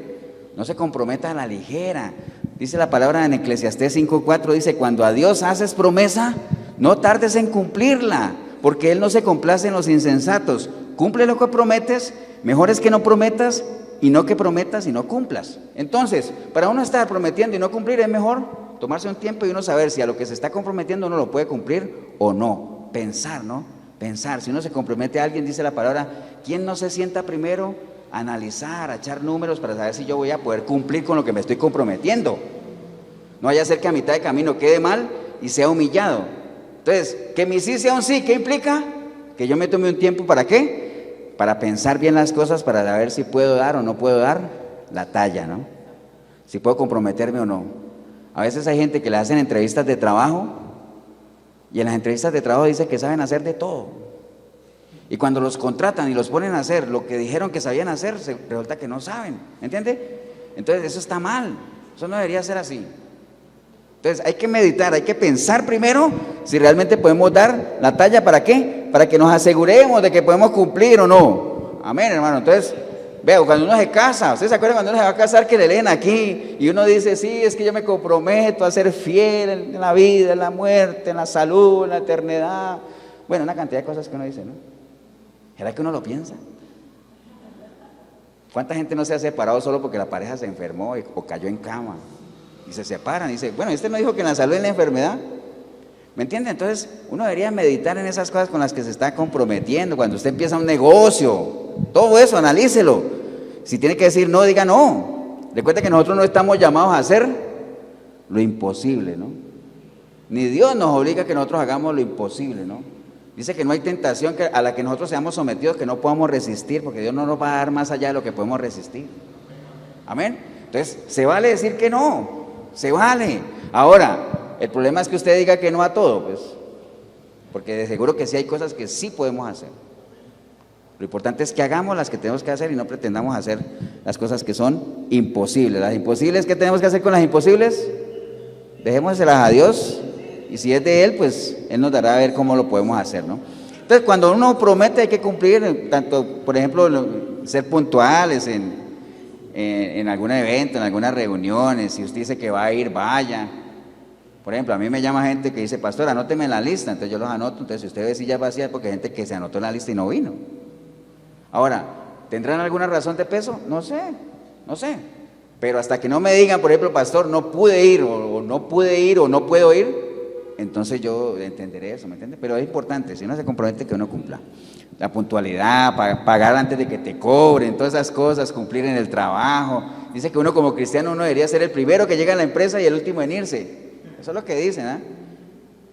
No se comprometa a la ligera. Dice la palabra en Eclesiastés 5:4, dice, cuando a Dios haces promesa, no tardes en cumplirla, porque Él no se complace en los insensatos. Cumple lo que prometes, mejor es que no prometas, y no que prometas y no cumplas. Entonces, para uno estar prometiendo y no cumplir, es mejor tomarse un tiempo y uno saber si a lo que se está comprometiendo uno lo puede cumplir o no. Pensar, ¿no? Pensar, si uno se compromete a alguien, dice la palabra, ¿quién no se sienta primero a analizar, a echar números para saber si yo voy a poder cumplir con lo que me estoy comprometiendo? No vaya a ser que a mitad de camino quede mal y sea humillado. Entonces, que mi sí sea un sí, ¿qué implica? Que yo me tome un tiempo, ¿para qué? Para pensar bien las cosas, para saber si puedo dar o no puedo dar la talla, ¿no? Si puedo comprometerme o no. A veces hay gente que le hacen entrevistas de trabajo y en las entrevistas de trabajo dice que saben hacer de todo. Y cuando los contratan y los ponen a hacer lo que dijeron que sabían hacer, resulta que no saben, ¿entiende? Entonces eso está mal, eso no debería ser así. Entonces hay que meditar, hay que pensar primero si realmente podemos dar la talla. ¿Para qué? Para que nos aseguremos de que podemos cumplir o no. Amén, hermano. Entonces, veo, cuando uno se casa, ¿ustedes se acuerdan cuando uno se va a casar que le leen aquí y uno dice, sí, es que yo me comprometo a ser fiel en la vida, en la muerte, en la salud, en la eternidad? Bueno, una cantidad de cosas que uno dice, ¿no? ¿Será que uno lo piensa? ¿Cuánta gente no se ha separado solo porque la pareja se enfermó o cayó en cama? Y se separan y dice, bueno, este no dijo que en la salud y en la enfermedad. ¿Me entiende? Entonces uno debería meditar en esas cosas con las que se está comprometiendo. Cuando usted empieza un negocio, todo eso, analícelo. Si tiene que decir no, diga no. Recuerde que nosotros no estamos llamados a hacer lo imposible, ¿no? Ni Dios nos obliga a que nosotros hagamos lo imposible, ¿no? Dice que no hay tentación a la que nosotros seamos sometidos que no podamos resistir, porque Dios no nos va a dar más allá de lo que podemos resistir. Amén. Entonces, se vale decir que no, se vale. Ahora, el problema es que usted diga que no a todo, pues, porque de seguro que sí hay cosas que sí podemos hacer. Lo importante es que hagamos las que tenemos que hacer y no pretendamos hacer las cosas que son imposibles. Las imposibles, ¿qué tenemos que hacer con las imposibles? Dejémoselas a Dios. Y si es de Él, pues Él nos dará a ver cómo lo podemos hacer, ¿no? Entonces, cuando uno promete hay que cumplir, tanto, por ejemplo, ser puntuales en algún evento, en algunas reuniones. Si usted dice que va a ir, vaya. Por ejemplo, a mí me llama gente que dice, pastor, anóteme en la lista, entonces yo los anoto, entonces si usted ve sillas vacías, porque hay gente que se anotó en la lista y no vino. Ahora, ¿tendrán alguna razón de peso? No sé, no sé. Pero hasta que no me digan, por ejemplo, pastor, no pude ir, o no pude ir, o no puedo ir, entonces yo entenderé eso, ¿me entiende? Pero es importante, si uno se compromete, que uno cumpla. La puntualidad, pagar antes de que te cobren, todas esas cosas, cumplir en el trabajo. Dice que uno como cristiano, uno debería ser el primero que llega a la empresa y el último en irse. Eso es lo que dicen, ¿ah?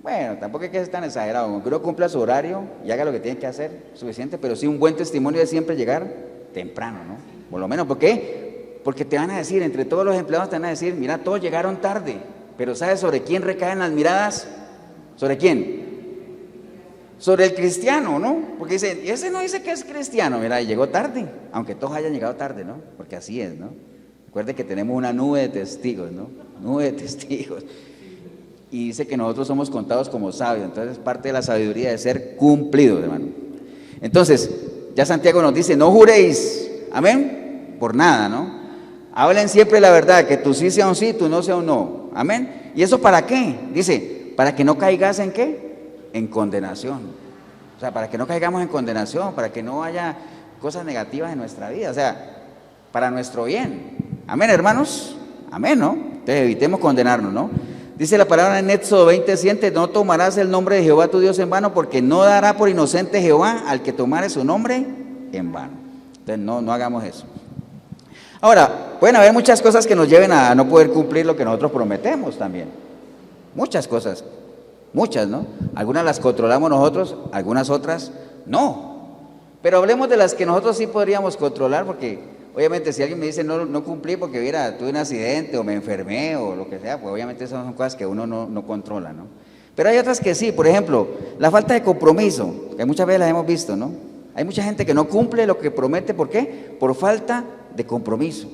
Bueno, tampoco hay que ser tan exagerado, aunque uno cumpla su horario y haga lo que tiene que hacer, suficiente, pero sí un buen testimonio de siempre llegar temprano, ¿no? Por lo menos, ¿por qué? Porque te van a decir, entre todos los empleados te van a decir, mira, todos llegaron tarde, pero ¿sabes sobre quién recaen las miradas? ¿Sobre quién? Sobre el cristiano, ¿no? Porque dicen, y ese no dice que es cristiano, mira, y llegó tarde, aunque todos hayan llegado tarde, ¿no? Porque así es, ¿no? Recuerde que tenemos una nube de testigos, ¿no? Nube de testigos. Y dice que nosotros somos contados como sabios, entonces es parte de la sabiduría de ser cumplidos, hermano. Entonces, ya Santiago nos dice, no juréis, amén, por nada, ¿no? Hablen siempre la verdad, que tu sí sea un sí, tu no sea un no, amén. ¿Y eso para qué? Dice, para que no caigas en qué, en condenación. O sea, para que no caigamos en condenación, para que no haya cosas negativas en nuestra vida, o sea, para nuestro bien. Amén, hermanos, amén, ¿no? Entonces evitemos condenarnos, ¿no? Dice la palabra en Éxodo 20:7, no tomarás el nombre de Jehová tu Dios en vano, porque no dará por inocente Jehová al que tomare su nombre en vano. Entonces no hagamos eso. Ahora, pueden haber muchas cosas que nos lleven a no poder cumplir lo que nosotros prometemos también. Muchas cosas, muchas, ¿no? Algunas las controlamos nosotros, algunas otras no. Pero hablemos de las que nosotros sí podríamos controlar, porque obviamente si alguien me dice no cumplí porque mira, tuve un accidente o me enfermé o lo que sea, pues obviamente esas son cosas que uno no controla, ¿no? Pero hay otras que sí, por ejemplo, la falta de compromiso, que muchas veces las hemos visto, ¿no? Hay mucha gente que no cumple lo que promete, ¿por qué? Por falta de compromiso.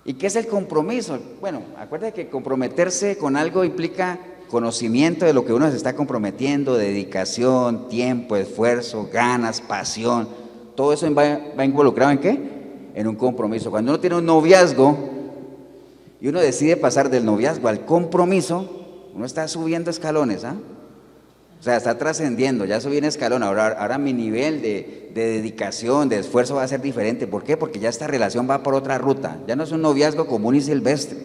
¿Y qué es el compromiso? Bueno, acuérdate que comprometerse con algo implica conocimiento de lo que uno se está comprometiendo, dedicación, tiempo, esfuerzo, ganas, pasión. Todo eso va involucrado ¿en qué? En un compromiso. Cuando uno tiene un noviazgo y uno decide pasar del noviazgo al compromiso, uno está subiendo escalones, ¿ah? O sea, está trascendiendo, ya subí un escalón, ahora mi nivel de dedicación, de esfuerzo va a ser diferente. ¿Por qué? Porque ya esta relación va por otra ruta, ya no es un noviazgo común y silvestre,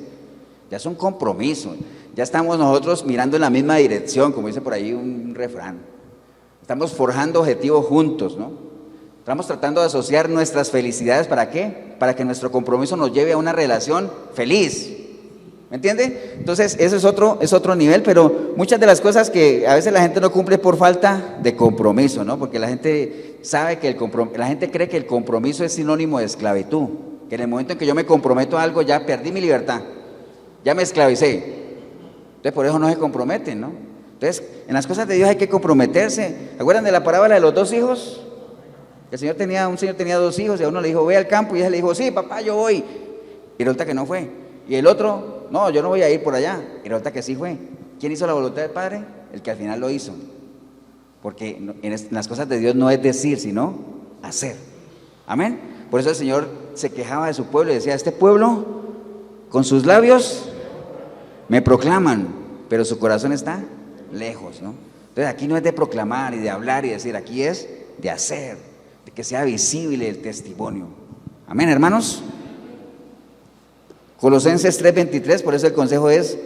ya es un compromiso, ya estamos nosotros mirando en la misma dirección, como dice por ahí un refrán, estamos forjando objetivos juntos, ¿no? Estamos tratando de asociar nuestras felicidades, ¿para qué? Para que nuestro compromiso nos lleve a una relación feliz. ¿Me entiende? Entonces, eso es otro nivel, pero muchas de las cosas que a veces la gente no cumple por falta de compromiso, ¿no? Porque la gente sabe que la gente cree que el compromiso es sinónimo de esclavitud, que en el momento en que yo me comprometo a algo ya perdí mi libertad, ya me esclavicé. Entonces, por eso no se comprometen, ¿no? Entonces, en las cosas de Dios hay que comprometerse. ¿Se acuerdan de la parábola de los dos hijos? Un señor tenía dos hijos y a uno le dijo, ve al campo, y él le dijo, sí, papá, yo voy. Y resulta que no fue. Y el otro, no, yo no voy a ir por allá. Y resulta que sí fue. ¿Quién hizo la voluntad del Padre? El que al final lo hizo. Porque en las cosas de Dios no es decir, sino hacer. Amén. Por eso el Señor se quejaba de su pueblo y decía, este pueblo con sus labios me proclaman, pero su corazón está lejos, ¿no? Entonces aquí no es de proclamar y de hablar y decir, aquí es de hacer, de que sea visible el testimonio. Amén, hermanos. Colosenses 3:23, por eso el consejo es,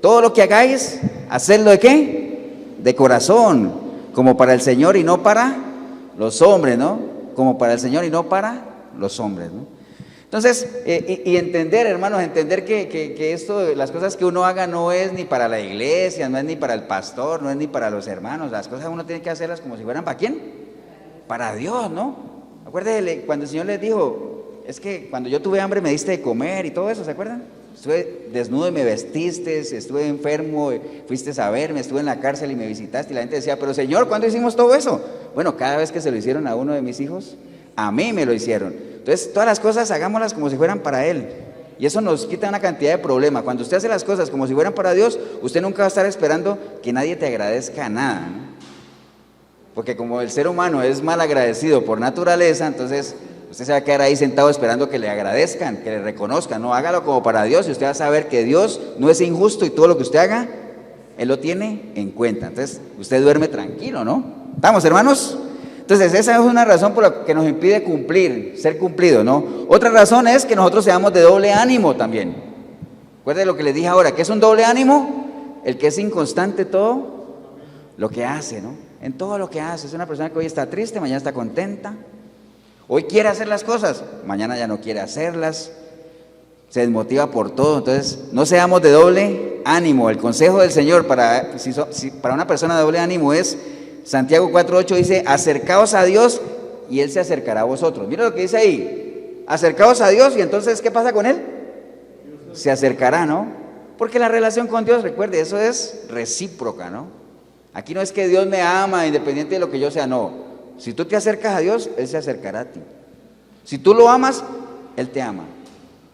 todo lo que hagáis, hacedlo ¿de qué? De corazón, como para el Señor y no para los hombres, ¿no? Como para el Señor y no para los hombres, ¿no? Entonces, y entender, hermanos, entender que esto, las cosas que uno haga no es ni para la iglesia, no es ni para el pastor, no es ni para los hermanos, las cosas uno tiene que hacerlas como si fueran ¿para quién? Para Dios, ¿no? Acuérdense cuando el Señor les dijo, es que cuando yo tuve hambre me diste de comer y todo eso, ¿se acuerdan? Estuve desnudo y me vestiste, estuve enfermo, fuiste a verme, estuve en la cárcel y me visitaste. Y la gente decía, pero Señor, ¿cuándo hicimos todo eso? Bueno, cada vez que se lo hicieron a uno de mis hijos, a mí me lo hicieron. Entonces, todas las cosas hagámoslas como si fueran para Él. Y eso nos quita una cantidad de problemas. Cuando usted hace las cosas como si fueran para Dios, usted nunca va a estar esperando que nadie te agradezca nada, ¿no? Porque como el ser humano es mal agradecido por naturaleza, entonces usted se va a quedar ahí sentado esperando que le agradezcan, que le reconozcan. No, hágalo como para Dios y usted va a saber que Dios no es injusto y todo lo que usted haga Él lo tiene en cuenta. Entonces, usted duerme tranquilo, ¿no? ¿Estamos, hermanos? Entonces, esa es una razón por la que nos impide cumplir, ser cumplido, ¿no? Otra razón es que nosotros seamos de doble ánimo también. Recuerden lo que les dije ahora, ¿qué es un doble ánimo? El que es inconstante todo lo que hace, ¿no? En todo lo que hace. Es una persona que hoy está triste, mañana está contenta. Hoy quiere hacer las cosas, mañana ya no quiere hacerlas. Se desmotiva por todo. Entonces, no seamos de doble ánimo. El consejo del Señor para una persona de doble ánimo es, Santiago 4:8 dice, acercaos a Dios y Él se acercará a vosotros. Mira lo que dice ahí, acercaos a Dios y entonces, ¿qué pasa con Él? Se acercará, ¿no? Porque la relación con Dios, recuerde, eso es recíproca, ¿no? Aquí no es que Dios me ama independiente de lo que yo sea, no. Si tú te acercas a Dios, Él se acercará a ti. Si tú lo amas, Él te ama.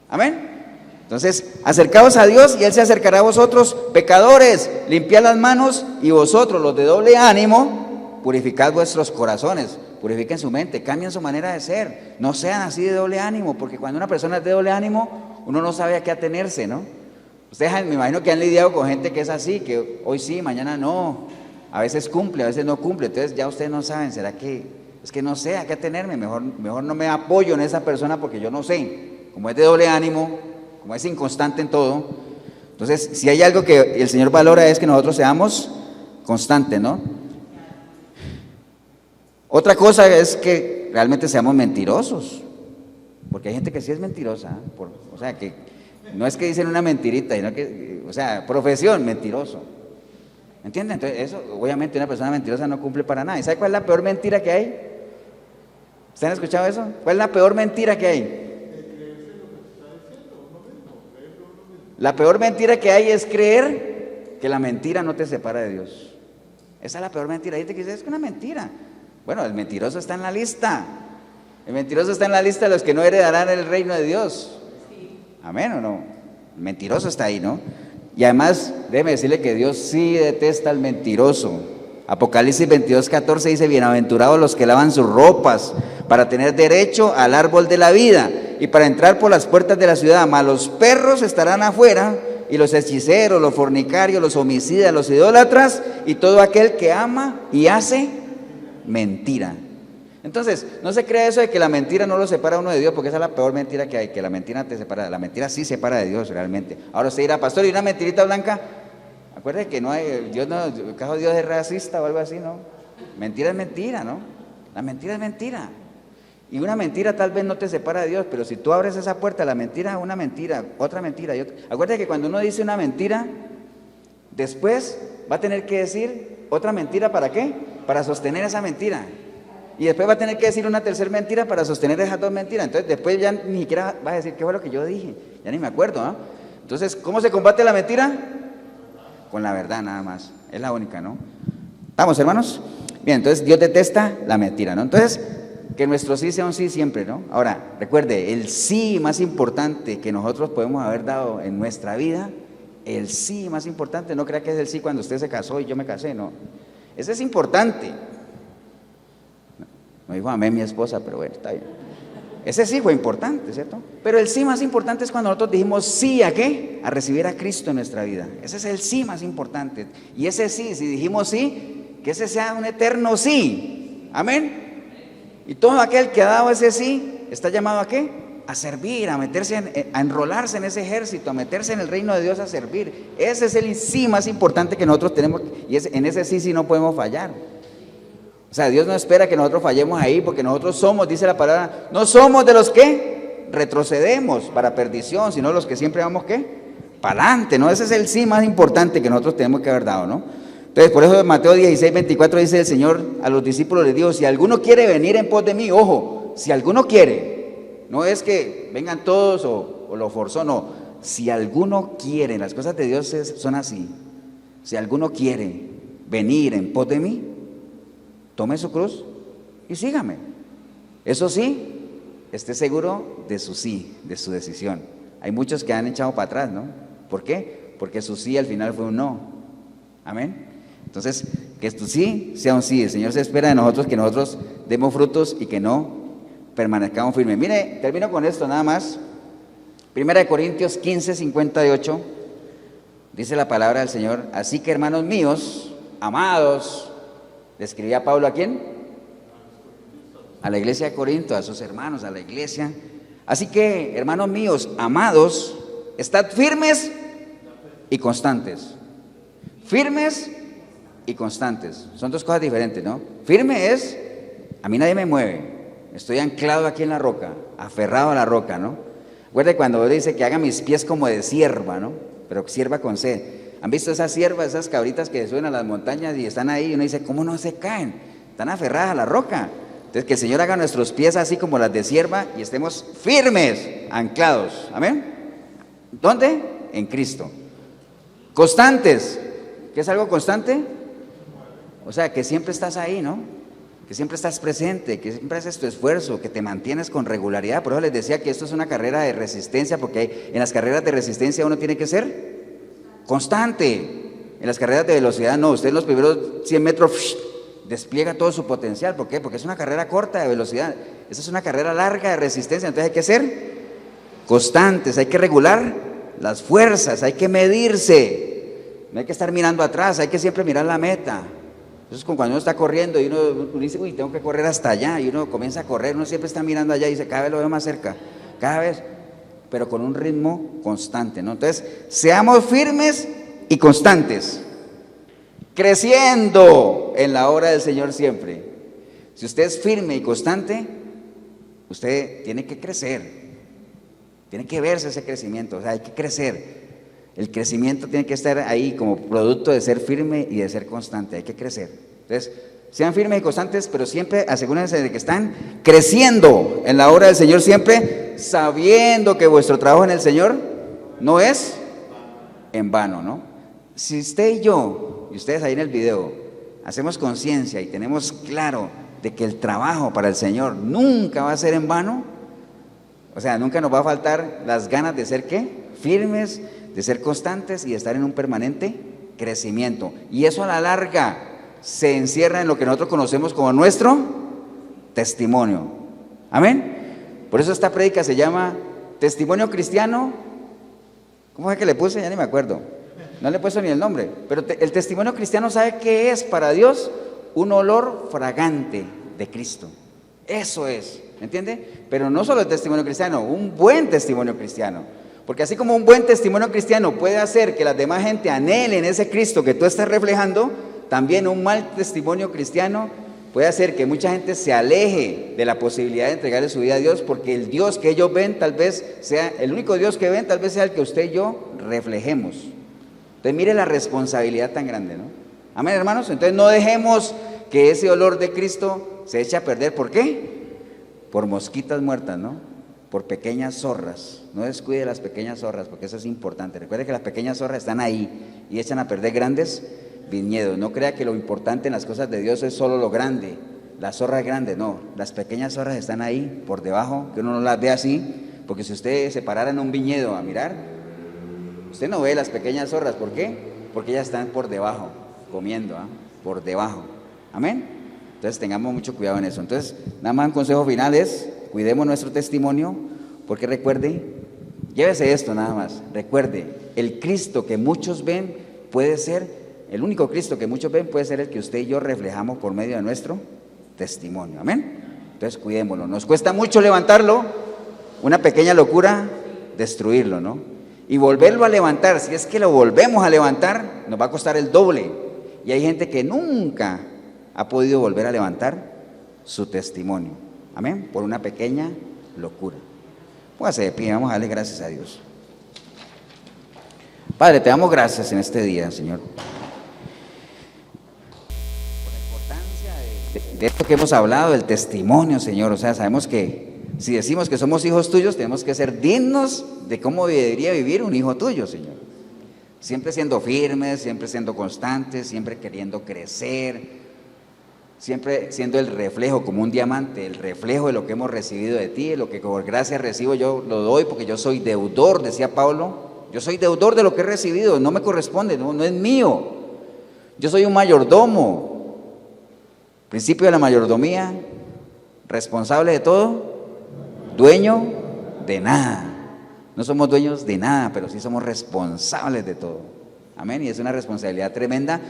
Amén. Entonces, acercaos a Dios y Él se acercará a vosotros, pecadores, limpiad las manos, y vosotros, los de doble ánimo, purificad vuestros corazones, purifiquen su mente, cambien su manera de ser, no sean así de doble ánimo, porque cuando una persona es de doble ánimo, uno no sabe a qué atenerse, ¿no? Ustedes me imagino que han lidiado con gente que es así, que hoy sí, mañana no, a veces cumple, a veces no cumple, entonces ya ustedes no saben, ¿será que es que no sé a qué atenerme? Mejor no me apoyo en esa persona porque yo no sé, como es de doble ánimo, como es inconstante en todo. Entonces, si hay algo que el Señor valora es que nosotros seamos constantes, ¿no? Otra cosa es que realmente seamos mentirosos, porque hay gente que sí es mentirosa, o sea, que no es que dicen una mentirita, sino que, o sea, profesión, mentiroso. ¿Entienden? Entonces, eso, obviamente, una persona mentirosa no cumple para nada. ¿Y sabe cuál es la peor mentira que hay? ¿Ustedes han escuchado eso? ¿Cuál es la peor mentira que hay? La peor mentira que hay es creer que la mentira no te separa de Dios. Esa es la peor mentira. Hay gente que dice, es que una mentira. Bueno, el mentiroso está en la lista. El mentiroso está en la lista de los que no heredarán el reino de Dios. ¿Amén o no? El mentiroso está ahí, ¿no? Y además, déjeme decirle que Dios sí detesta al mentiroso. Apocalipsis 22:14 dice, bienaventurados los que lavan sus ropas para tener derecho al árbol de la vida y para entrar por las puertas de la ciudad. Mas los perros estarán afuera, y los hechiceros, los fornicarios, los homicidas, los idólatras y todo aquel que ama y hace mentira. Entonces, no se crea eso de que la mentira no lo separa a uno de Dios, porque esa es la peor mentira que hay, que la mentira te separa. La mentira sí separa de Dios realmente. Ahora usted dirá, pastor, ¿y una mentirita blanca? Acuérdate que no hay, Dios no, ¿acaso Dios es racista o algo así? No. Mentira es mentira, ¿no? La mentira es mentira. Y una mentira tal vez no te separa de Dios, pero si tú abres esa puerta, la mentira, una mentira, otra mentira y otra. Acuérdate que cuando uno dice una mentira, después va a tener que decir otra mentira, ¿para qué? Para sostener esa mentira. Y después va a tener que decir una tercera mentira para sostener esas dos mentiras. Entonces después ya ni siquiera va a decir qué fue lo que yo dije, ya ni me acuerdo, ¿no? Entonces, ¿cómo se combate la mentira? Con la verdad nada más, es la única, ¿no? ¿Estamos, hermanos? Bien, entonces Dios detesta la mentira, ¿no? Entonces, que nuestro sí sea un sí siempre, ¿no? Ahora, recuerde, el sí más importante que nosotros podemos haber dado en nuestra vida, el sí más importante, no crea que es el sí cuando usted se casó y yo me casé, no. Ese es importante. No dijo amén mi esposa, pero bueno, está bien. Ese sí fue importante, ¿cierto? Pero el sí más importante es cuando nosotros dijimos sí a ¿qué? A recibir a Cristo en nuestra vida. Ese es el sí más importante. Y ese sí, si dijimos sí, que ese sea un eterno sí. Amén. Y todo aquel que ha dado ese sí, está llamado a ¿qué? A servir, a meterse, a enrolarse en ese ejército, a meterse en el reino de Dios a servir. Ese es el sí más importante que nosotros tenemos, y en ese sí no podemos fallar. O sea, Dios no espera que nosotros fallemos ahí, porque nosotros somos, dice la palabra, no somos de los que retrocedemos para perdición, sino los que siempre vamos ¿qué? Para adelante, ¿no? Ese es el sí más importante que nosotros tenemos que haber dado, ¿no? Entonces, por eso en Mateo 16:24 dice el Señor a los discípulos, les dijo, si alguno quiere venir en pos de mí, ojo, si alguno quiere, no es que vengan todos o lo forzó, no, si alguno quiere, las cosas de Dios son así, si alguno quiere venir en pos de mí, tome su cruz y sígame. Eso sí, esté seguro de su sí, de su decisión. Hay muchos que han echado para atrás, ¿no? ¿Por qué? Porque su sí al final fue un no. Amén. Entonces, que tu sí sea un sí. El Señor se espera de nosotros que nosotros demos frutos y que no permanezcamos firmes. Mire, termino con esto nada más. 1 Corintios 15:58. Dice la palabra del Señor, así que hermanos míos, amados, ¿le escribía Pablo a quién? A la iglesia de Corinto, a sus hermanos, a la iglesia. Así que, hermanos míos, amados, estad firmes y constantes. Firmes y constantes. Son dos cosas diferentes, ¿no? Firme es, a mí nadie me mueve. Estoy anclado aquí en la roca, aferrado a la roca, ¿no? Recuerda cuando dice que haga mis pies como de cierva, ¿no? Pero cierva con C. ¿Han visto esas ciervas, esas cabritas que suben a las montañas y están ahí? Y uno dice, ¿cómo no se caen? Están aferradas a la roca. Entonces, que el Señor haga nuestros pies así como las de cierva y estemos firmes, anclados. ¿Amén? ¿Dónde? En Cristo. Constantes. ¿Qué es algo constante? O sea, que siempre estás ahí, ¿no? Que siempre estás presente, que siempre haces tu esfuerzo, que te mantienes con regularidad. Por eso les decía que esto es una carrera de resistencia, porque en las carreras de resistencia uno tiene que ser constante. En las carreras de velocidad no, usted en los primeros 100 metros despliega todo su potencial. ¿Por qué? Porque es una carrera corta de velocidad. Esa es una carrera larga de resistencia, entonces hay que ser constantes, hay que regular las fuerzas, hay que medirse, no hay que estar mirando atrás, hay que siempre mirar la meta. Entonces cuando uno está corriendo y uno dice, uy, tengo que correr hasta allá, y uno comienza a correr, uno siempre está mirando allá y dice, cada vez lo veo más cerca, cada vez, pero con un ritmo constante, ¿no? Entonces, seamos firmes y constantes, creciendo en la obra del Señor siempre. Si usted es firme y constante, usted tiene que crecer, tiene que verse ese crecimiento, o sea, hay que crecer. El crecimiento tiene que estar ahí como producto de ser firme y de ser constante, hay que crecer. Entonces, sean firmes y constantes, pero siempre asegúrense de que están creciendo en la obra del Señor siempre, sabiendo que vuestro trabajo en el Señor no es en vano, ¿no? Si usted y yo, y ustedes ahí en el video, hacemos conciencia y tenemos claro de que el trabajo para el Señor nunca va a ser en vano, o sea, nunca nos va a faltar las ganas de ser, ¿qué? Firmes, de ser constantes y de estar en un permanente crecimiento. Y eso a la larga se encierra en lo que nosotros conocemos como nuestro testimonio. Amén. Por eso esta prédica se llama Testimonio Cristiano. ¿Cómo es que le puse? Ya ni me acuerdo. No le he puesto ni el nombre. Pero el testimonio cristiano, ¿sabe qué es para Dios? Un olor fragante de Cristo. Eso es, ¿me entiende? Pero no solo el testimonio cristiano, un buen testimonio cristiano. Porque así como un buen testimonio cristiano puede hacer que la demás gente anhelen ese Cristo que tú estás reflejando, también un mal testimonio cristiano puede hacer que mucha gente se aleje de la posibilidad de entregarle su vida a Dios, porque el Dios que ellos ven tal vez sea, el único Dios que ven tal vez sea el que usted y yo reflejemos. Entonces mire la responsabilidad tan grande, ¿no? Amén, hermanos. Entonces no dejemos que ese olor de Cristo se eche a perder. ¿Por qué? Por mosquitas muertas, ¿no? Por pequeñas zorras. No descuide las pequeñas zorras, porque eso es importante. Recuerde que las pequeñas zorras están ahí y echan a perder grandes viñedos. No crea que lo importante en las cosas de Dios es solo lo grande, las zorras grandes, no. Las pequeñas zorras están ahí por debajo, que uno no las ve así, porque si usted se parara en un viñedo a mirar, usted no ve las pequeñas zorras. ¿Por qué? Porque ellas están por debajo, comiendo, por debajo. Amén. Entonces tengamos mucho cuidado en eso. Entonces, nada más un consejo final es: cuidemos nuestro testimonio, porque recuerde, llévese esto nada más, recuerde, el Cristo que muchos ven puede ser, el único Cristo que muchos ven puede ser el que usted y yo reflejamos por medio de nuestro testimonio. Amén. Entonces cuidémoslo. Nos cuesta mucho levantarlo, una pequeña locura destruirlo, ¿no? Y volverlo a levantar, si es que lo volvemos a levantar, nos va a costar el doble. Y hay gente que nunca ha podido volver a levantar su testimonio. Amén, por una pequeña locura. Póngase de pie, vamos a darle gracias a Dios. Padre, te damos gracias en este día, Señor, por la importancia de esto que hemos hablado, del testimonio, Señor. O sea, sabemos que si decimos que somos hijos tuyos, tenemos que ser dignos de cómo debería vivir un hijo tuyo, Señor. Siempre siendo firmes, siempre siendo constantes, siempre queriendo crecer, siempre siendo el reflejo, como un diamante, el reflejo de lo que hemos recibido de ti, lo que por gracia recibo yo lo doy porque yo soy deudor, decía Pablo. Yo soy deudor de lo que he recibido, no me corresponde, no es mío. Yo soy un mayordomo. Principio de la mayordomía: responsable de todo, dueño de nada. No somos dueños de nada, pero sí somos responsables de todo. Amén. Y es una responsabilidad tremenda,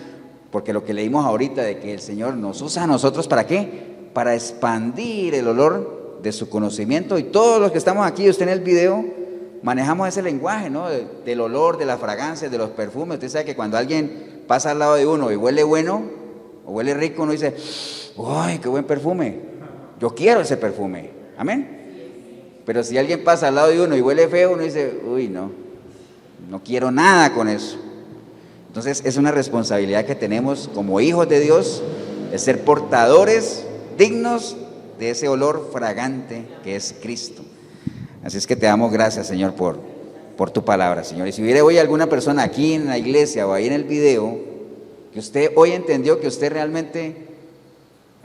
porque lo que leímos ahorita de que el Señor nos usa a nosotros, ¿para qué? Para expandir el olor de su conocimiento. Y todos los que estamos aquí, usted en el video, manejamos ese lenguaje, ¿no? Del olor, de las fragancias, de los perfumes. Usted sabe que cuando alguien pasa al lado de uno y huele bueno o huele rico, uno dice, ¡ay, qué buen perfume! Yo quiero ese perfume. Amén. Pero si alguien pasa al lado de uno y huele feo, uno dice, uy, no quiero nada con eso. Entonces es una responsabilidad que tenemos como hijos de Dios, de ser portadores dignos de ese olor fragante que es Cristo. Así es que te damos gracias, Señor, por tu palabra, Señor. Y si hubiera hoy alguna persona aquí en la iglesia o ahí en el video, que usted hoy entendió que usted realmente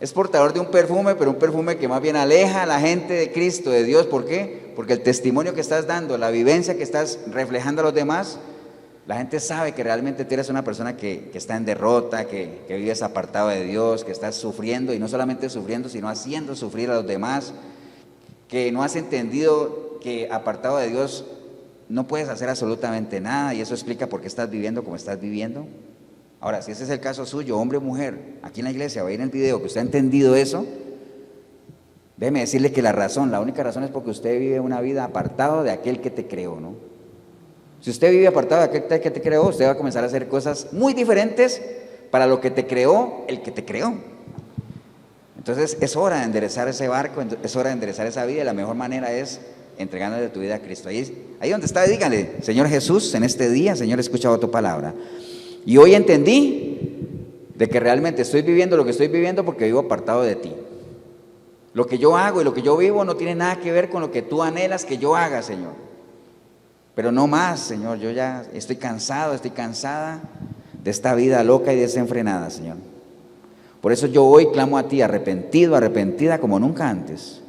es portador de un perfume, pero un perfume que más bien aleja a la gente de Cristo, de Dios. ¿Por qué? Porque el testimonio que estás dando, la vivencia que estás reflejando a los demás, la gente sabe que realmente tú eres una persona que está en derrota, que vives apartado de Dios, que estás sufriendo, y no solamente sufriendo, sino haciendo sufrir a los demás, que no has entendido que apartado de Dios no puedes hacer absolutamente nada, y eso explica por qué estás viviendo como estás viviendo. Ahora, si ese es el caso suyo, hombre o mujer, aquí en la iglesia o ahí en el video, que usted ha entendido eso, déjeme decirle que la única razón es porque usted vive una vida apartado de aquel que te creó, ¿no? Si usted vive apartado de aquel que te creó, usted va a comenzar a hacer cosas muy diferentes para lo que te creó el que te creó. Entonces es hora de enderezar ese barco, es hora de enderezar esa vida, y la mejor manera es entregándole tu vida a Cristo. Ahí donde está, dígale, Señor Jesús, en este día, Señor, he escuchado tu palabra. Y hoy entendí de que realmente estoy viviendo lo que estoy viviendo porque vivo apartado de ti. Lo que yo hago y lo que yo vivo no tiene nada que ver con lo que tú anhelas que yo haga, Señor. Pero no más, Señor, yo ya estoy cansado, estoy cansada de esta vida loca y desenfrenada, Señor. Por eso yo hoy clamo a ti, arrepentido, arrepentida como nunca antes.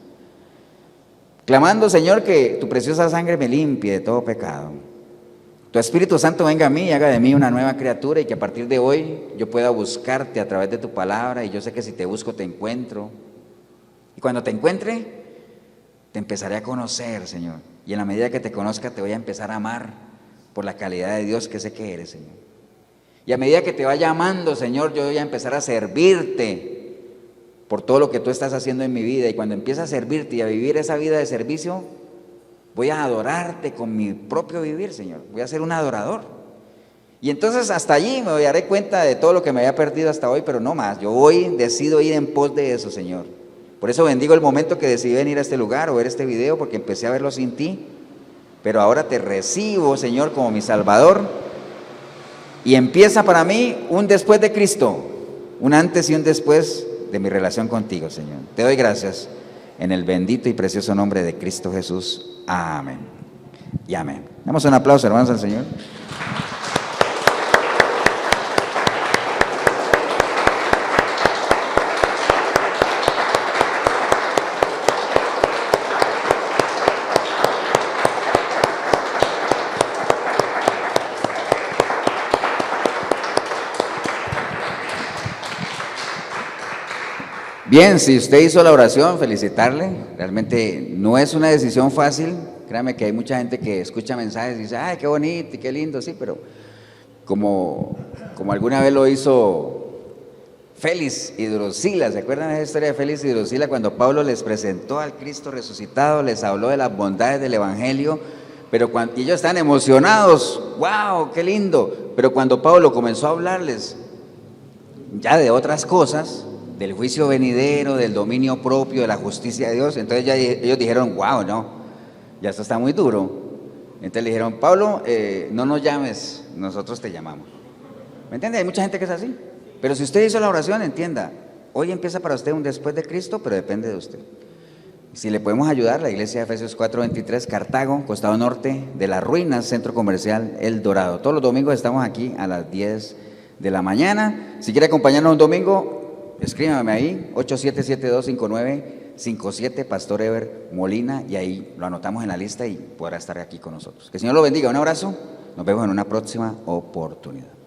Clamando, Señor, que tu preciosa sangre me limpie de todo pecado. Tu Espíritu Santo venga a mí y haga de mí una nueva criatura, y que a partir de hoy yo pueda buscarte a través de tu palabra, y yo sé que si te busco te encuentro. Y cuando te encuentre, te empezaré a conocer, Señor. Y en la medida que te conozca, te voy a empezar a amar por la calidad de Dios que sé que eres, Señor. Y a medida que te vaya amando, Señor, yo voy a empezar a servirte por todo lo que tú estás haciendo en mi vida. Y cuando empiece a servirte y a vivir esa vida de servicio, voy a adorarte con mi propio vivir, Señor. Voy a ser un adorador. Y entonces hasta allí me daré cuenta de todo lo que me había perdido hasta hoy, pero no más. Yo hoy decido ir en pos de eso, Señor. Por eso bendigo el momento que decidí venir a este lugar o ver este video, porque empecé a verlo sin ti. Pero ahora te recibo, Señor, como mi Salvador. Y empieza para mí un después de Cristo, un antes y un después de mi relación contigo, Señor. Te doy gracias en el bendito y precioso nombre de Cristo Jesús. Amén y amén. Damos un aplauso, hermanos, al Señor. Bien, si usted hizo la oración, felicitarle. Realmente no es una decisión fácil. Créame que hay mucha gente que escucha mensajes y dice, ay, qué bonito y qué lindo, sí, pero como alguna vez lo hizo Félix y Drusila. ¿Se acuerdan de esa historia de Félix y Drusila? Cuando Pablo les presentó al Cristo resucitado, les habló de las bondades del Evangelio, pero cuando ellos están emocionados, wow, qué lindo. Pero cuando Pablo comenzó a hablarles ya de otras cosas, del juicio venidero, del dominio propio, de la justicia de Dios, entonces ya ellos dijeron, wow, no, ya esto está muy duro. Entonces le dijeron, Pablo, no nos llames, nosotros te llamamos. ¿Me entiende? Hay mucha gente que es así. Pero si usted hizo la oración, entienda, hoy empieza para usted un después de Cristo, pero depende de usted. Si le podemos ayudar, la iglesia de Efesios 4:23, Cartago, costado norte de las ruinas, centro comercial El Dorado. Todos los domingos estamos aquí a las 10 de la mañana. Si quiere acompañarnos un domingo, escríbame ahí, 87725957, Pastor Ever Molina, y ahí lo anotamos en la lista y podrá estar aquí con nosotros. Que el Señor lo bendiga, un abrazo, nos vemos en una próxima oportunidad.